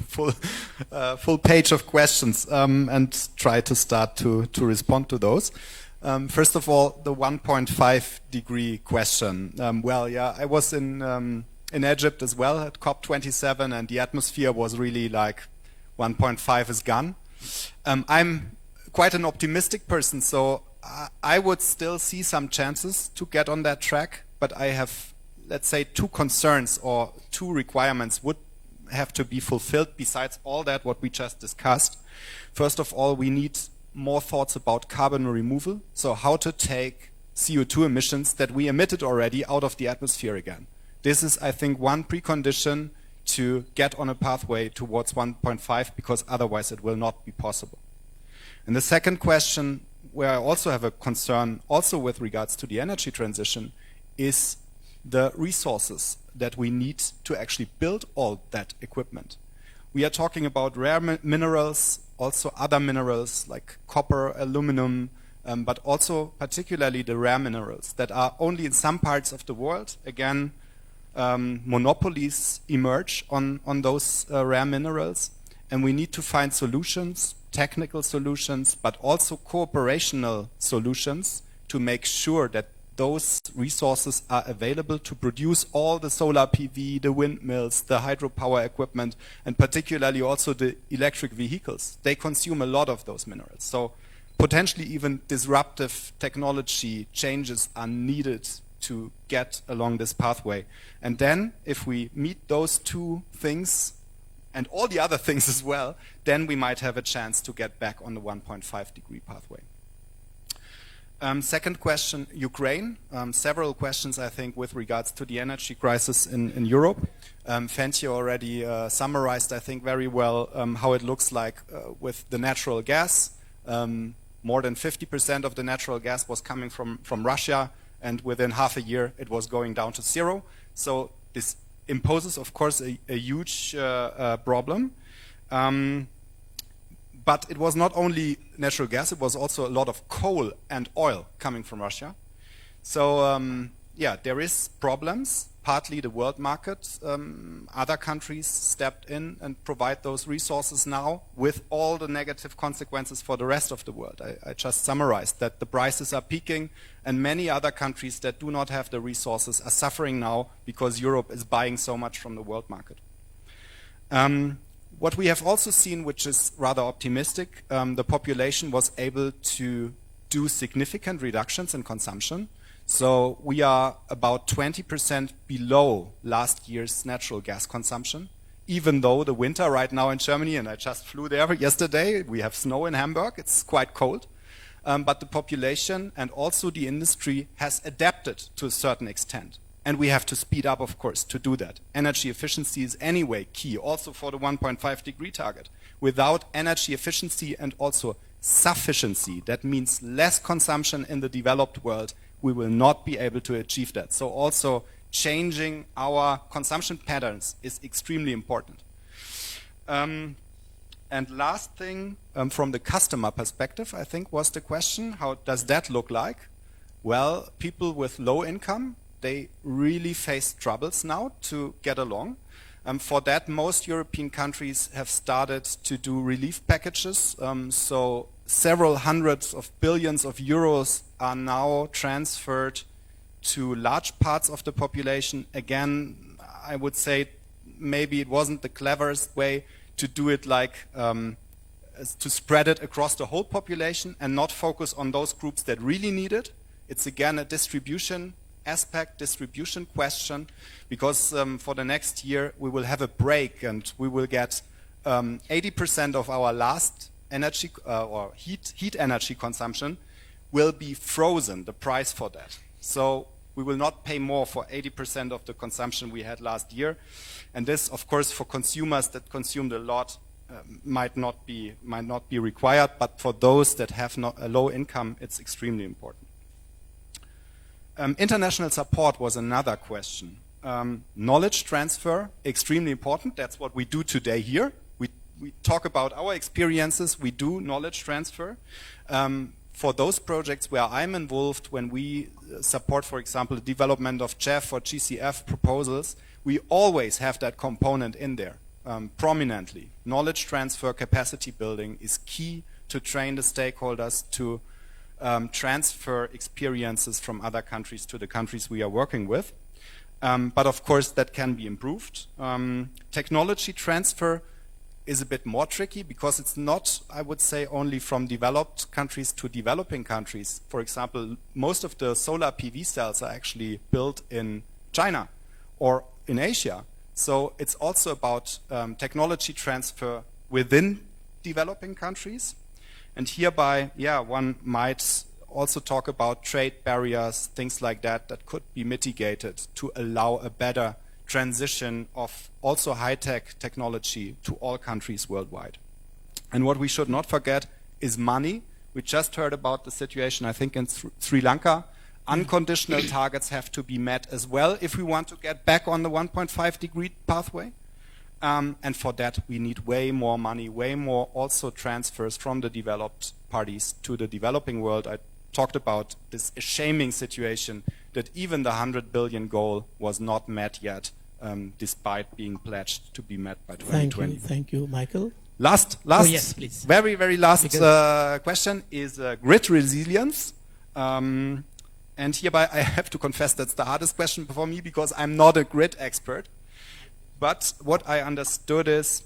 full page of questions, and try to start to respond to those. First of all, the 1.5 degree question. I was in Egypt as well at COP27, and the atmosphere was really 1.5 is gone. I'm quite an optimistic person, so I would still see some chances to get on that track, but I have, let's say, two concerns or two requirements would have to be fulfilled besides all that what we just discussed. First of all, we need more thoughts about carbon removal, so how to take CO2 emissions that we emitted already out of the atmosphere again. This is, I think, one precondition to get on a pathway towards 1.5, because otherwise it will not be possible. And the second question, where I also have a concern, also with regards to the energy transition, is the resources that we need to actually build all that equipment. We are talking about rare minerals, also other minerals like copper, aluminum, but also particularly the rare minerals that are only in some parts of the world. Again, monopolies emerge on those rare minerals, and we need to find solutions, technical solutions, but also cooperational solutions to make sure that those resources are available to produce all the solar PV, the windmills, the hydropower equipment, and particularly also the electric vehicles. They consume a lot of those minerals. So potentially even disruptive technology changes are needed to get along this pathway. And then, if we meet those two things, and all the other things as well, then we might have a chance to get back on the 1.5 degree pathway. Second question, Ukraine. Several questions, I think, with regards to the energy crisis in Europe. Fenty already summarized, I think, very well how it looks like with the natural gas. More than 50% of the natural gas was coming from Russia, and within half a year it was going down to zero. So this imposes, of course, a huge problem. But it was not only natural gas, it was also a lot of coal and oil coming from Russia. So yeah, there is problems. Partly the world market, other countries stepped in and provide those resources now with all the negative consequences for the rest of the world. I just summarized that the prices are peaking and many other countries that do not have the resources are suffering now because Europe is buying so much from the world market. What we have also seen, which is rather optimistic, the population was able to do significant reductions in consumption. So we are about 20% below last year's natural gas consumption, even though the winter right now in Germany, and I just flew there yesterday, we have snow in Hamburg, it's quite cold. But the population and also the industry has adapted to a certain extent. And we have to speed up, of course, to do that. Energy efficiency is anyway key, also for the 1.5 degree target. Without energy efficiency and also sufficiency, that means less consumption in the developed world, we will not be able to achieve that. So also changing our consumption patterns is extremely important. And last thing, from the customer perspective, I think was the question, how does that look like? Well, people with low income, they really face troubles now to get along. For that, most European countries have started to do relief packages. So several hundreds of billions of euros are now transferred to large parts of the population. Again, I would say maybe it wasn't the cleverest way to do it, like to spread it across the whole population and not focus on those groups that really need it. It's again a distribution aspect, distribution question, because for the next year we will have a break and we will get 80% of our last energy or heat energy consumption will be frozen, the price for that. So we will not pay more for 80% of the consumption we had last year. And this, of course, for consumers that consumed a lot might not be required, but for those that have not a low income, it's extremely important. International support was another question. Knowledge transfer, extremely important. That's what we do today here. We talk about our experiences, we do knowledge transfer. For those projects where I'm involved, when we support, for example, the development of GEF or GCF proposals, we always have that component in there, prominently. Knowledge transfer, capacity building is key to train the stakeholders to transfer experiences from other countries to the countries we are working with. But of course, that can be improved. Technology transfer is a bit more tricky because it's not, I would say, only from developed countries to developing countries. For example, most of the solar PV cells are actually built in China or in Asia. So it's also about technology transfer within developing countries. And hereby, yeah, one might also talk about trade barriers, things like that, that could be mitigated to allow a better transition of also high-tech technology to all countries worldwide. And what we should not forget is money. We just heard about the situation, I think, in Sri Lanka. Unconditional targets have to be met as well if we want to get back on the 1.5 degree pathway. And for that, we need way more money, way more also transfers from the developed parties to the developing world. I talked about this shaming situation that even the 100 billion goal was not met yet, despite being pledged to be met by 2020. Thank you, Michael. Last, yes, please. very last question is grid resilience. And hereby I have to confess that's the hardest question for me because I'm not a grid expert. But what I understood is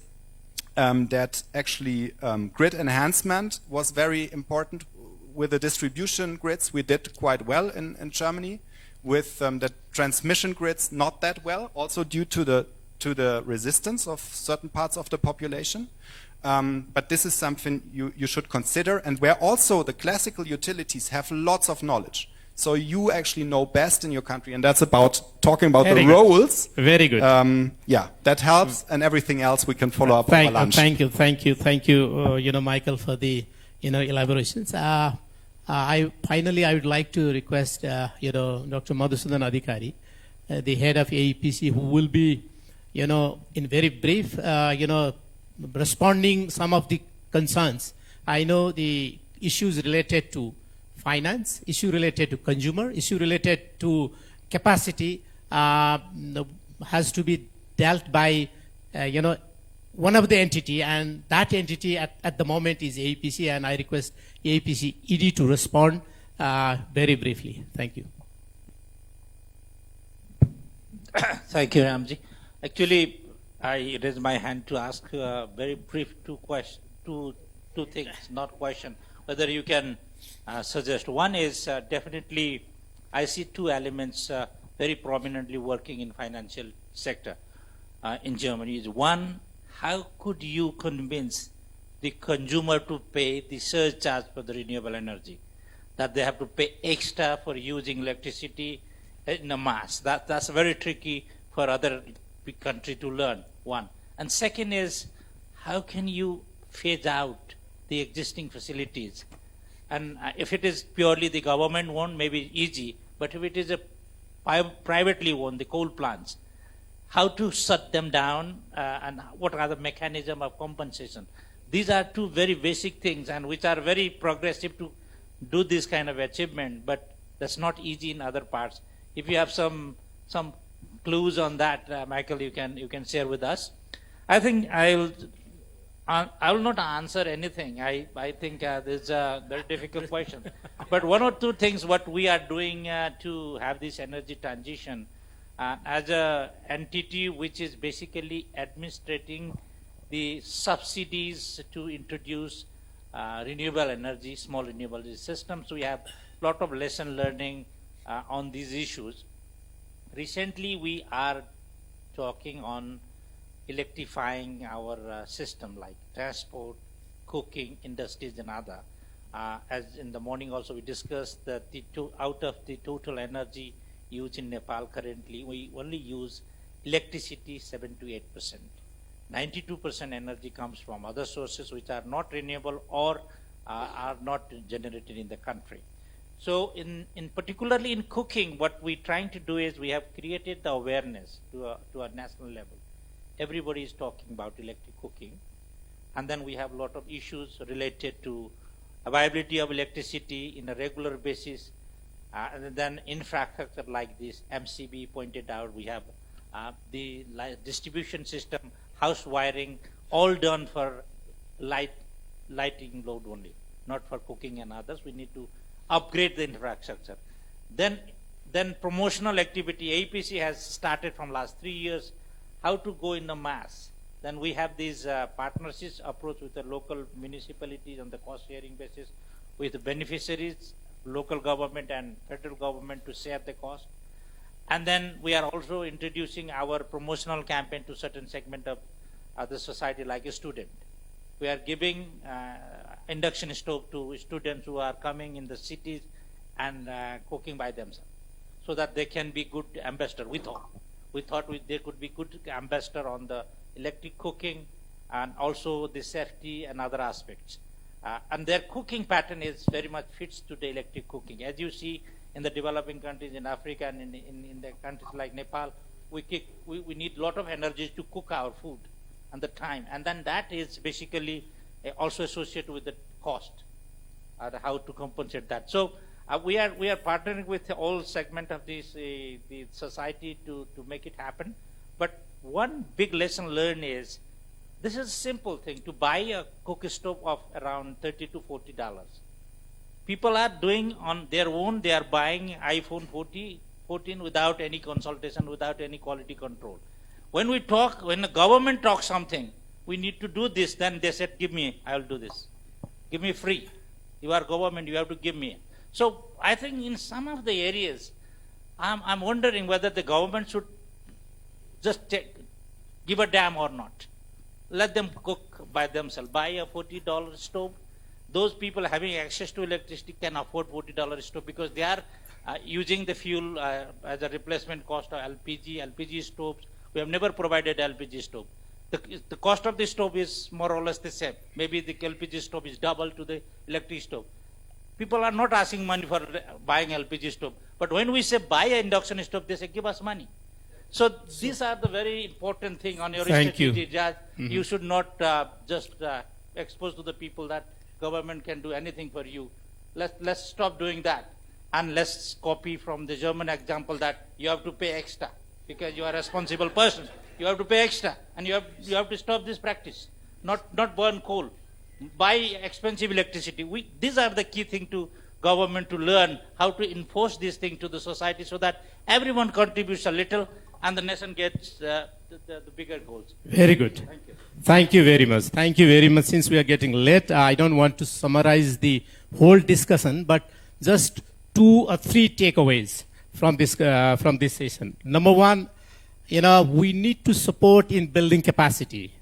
that actually grid enhancement was very important. With the distribution grids, we did quite well in Germany. with the transmission grids not that well, also due to the resistance of certain parts of the population. But this is something you should consider, and where also the classical utilities have lots of knowledge. So you actually know best in your country, and that's about talking about the roles. Very good. Yeah, that helps, and everything else we can follow up over lunch. Thank you, Michael, for the elaborations. I would like to request Dr. Madhusudan Adhikari, the head of AEPC, who will be in very brief responding some of the concerns. I know the issues related to finance, issue related to consumer, issue related to capacity has to be dealt by one of the entity, and that entity at the moment is AEPC, and I request AEPC ED to respond very briefly. Thank you. Thank you, Ramji. Actually, I raised my hand to ask very brief two things, not question. Whether you can suggest. One is definitely, I see two elements very prominently working in financial sector in Germany. Is one, how could you convince the consumer to pay the surcharge for the renewable energy? That they have to pay extra for using electricity in a mass. That's very tricky for other big country to learn, one. And second is, how can you phase out the existing facilities? And if it is purely the government owned, maybe easy, but if it is a privately owned, the coal plants, how to shut them down and what are the mechanism of compensation? These are two very basic things, and which are very progressive to do this kind of achievement, but that's not easy in other parts. If you have some clues on that, Michael, you can share with us. I think I will not answer anything. I think this is a very difficult question. But one or two things what we are doing to have this energy transition as a entity which is basically administrating the subsidies to introduce renewable energy, small renewable energy systems. We have a lot of lesson learning on these issues. Recently, we are talking on electrifying our system like transport, cooking, industries and other. As in the morning also we discussed that out of the total energy used in Nepal currently, we only use electricity 7 to 8%. 92% energy comes from other sources which are not renewable or are not generated in the country. So in particularly in cooking, what we're trying to do is we have created the awareness to a national level. Everybody is talking about electric cooking. And then we have a lot of issues related to availability of electricity in a regular basis. And then infrastructure like this, MCB pointed out, we have the distribution system, house wiring, all done for lighting load only, not for cooking and others. We need to upgrade the infrastructure. Then promotional activity, APC has started from last 3 years, how to go in the mass. Then we have these partnerships approach with the local municipalities on the cost sharing basis, with the beneficiaries, local government and federal government to share the cost. And then we are also introducing our promotional campaign to certain segment of the society like a student. We are giving induction stove to students who are coming in the cities and cooking by themselves, so that they can be good ambassador. We thought they could be good ambassador on the electric cooking and also the safety and other aspects. And their cooking pattern is very much fits to the electric cooking. As you see in the developing countries in Africa and in the countries like Nepal, we need a lot of energy to cook our food and the time. And then that is basically also associated with the cost, how to compensate that. So we are partnering with all segment of this the society to make it happen. But one big lesson learned is this is a simple thing to buy a cook stove of around $30 to $40. People are doing on their own. They are buying iPhone 14 without any consultation, without any quality control. When the government talks something, we need to do this. Then they said, "Give me, I will do this. Give me free. You are government, you have to give me." So I think in some of the areas, I'm wondering whether the government should just give a damn or not. Let them cook by themselves. Buy a $40 stove. Those people having access to electricity can afford $40 stove because they are using the fuel as a replacement cost of LPG stoves. We have never provided LPG stove. The cost of the stove is more or less the same. Maybe the LPG stove is double to the electric stove. People are not asking money for buying LPG stove. But when we say buy an induction stove, they say give us money. So these are the very important thing on your strategy, Judge. You should not just expose to the people that government can do anything for you. Let's stop doing that. And let's copy from the German example that you have to pay extra because you are a responsible person. You have to pay extra, and you have to stop this practice. Not burn coal. Buy expensive electricity. These are the key thing to government to learn how to enforce these things to the society so that everyone contributes a little and the nation gets the bigger goals. Very good. Thank you. Thank you very much. Thank you very much. Since we are getting late, I don't want to summarize the whole discussion, but just 2 or 3 takeaways from this session. Number one, we need to support in building capacity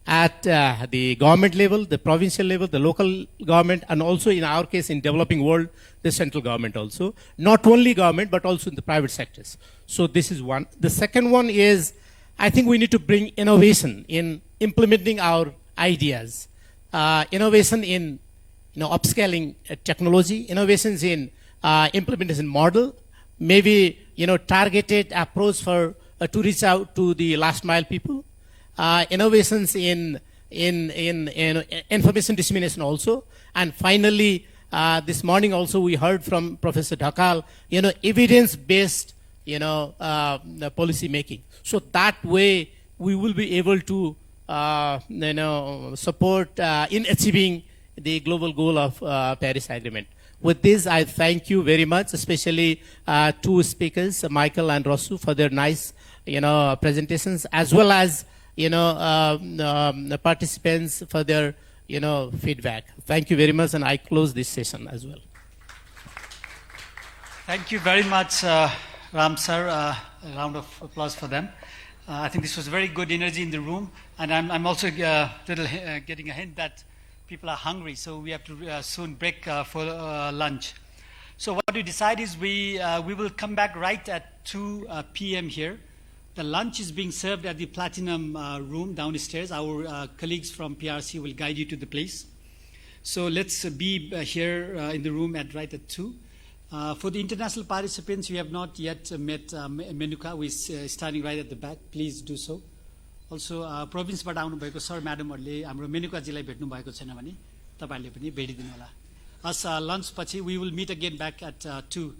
at the government level, the provincial level, the local government, and also in our case in developing world, the central government also. Not only government, but also in the private sectors. So this is one. The second one is, I think we need to bring innovation in implementing our ideas. Innovation in upscaling technology, innovations in implementation model, maybe targeted approach for to reach out to the last mile people. Innovations in information dissemination also. And finally, this morning also we heard from Professor Dhakal, evidence-based, policy making. So that way we will be able to, support in achieving the global goal of Paris Agreement. With this, I thank you very much, especially 2 speakers, Michael and Rosu, for their nice, presentations, as well as the participants for their, feedback. Thank you very much, and I close this session as well. Thank you very much, Ram sir. A round of applause for them. I think this was very good energy in the room, and I'm also getting a hint that people are hungry, so we have to soon break for lunch. So what we decide is we will come back right at 2 p.m. here. The lunch is being served at the Platinum room downstairs. Our colleagues from PRC will guide you to the place. So let's be here in the room right at 2. For the international participants, we have not yet met Menuka, who is standing right at the back. Please do so. Also, provinceबाट आउनुभएको sir म्याडमहरूले हाम्रो मेनुकाजीलाई भेट्नु भएको छैन भने तपाईहरुले पनि भेटिदिनु होला. As lunch पछि we will meet again back at 2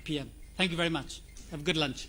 p.m. Thank you very much. Have a good lunch.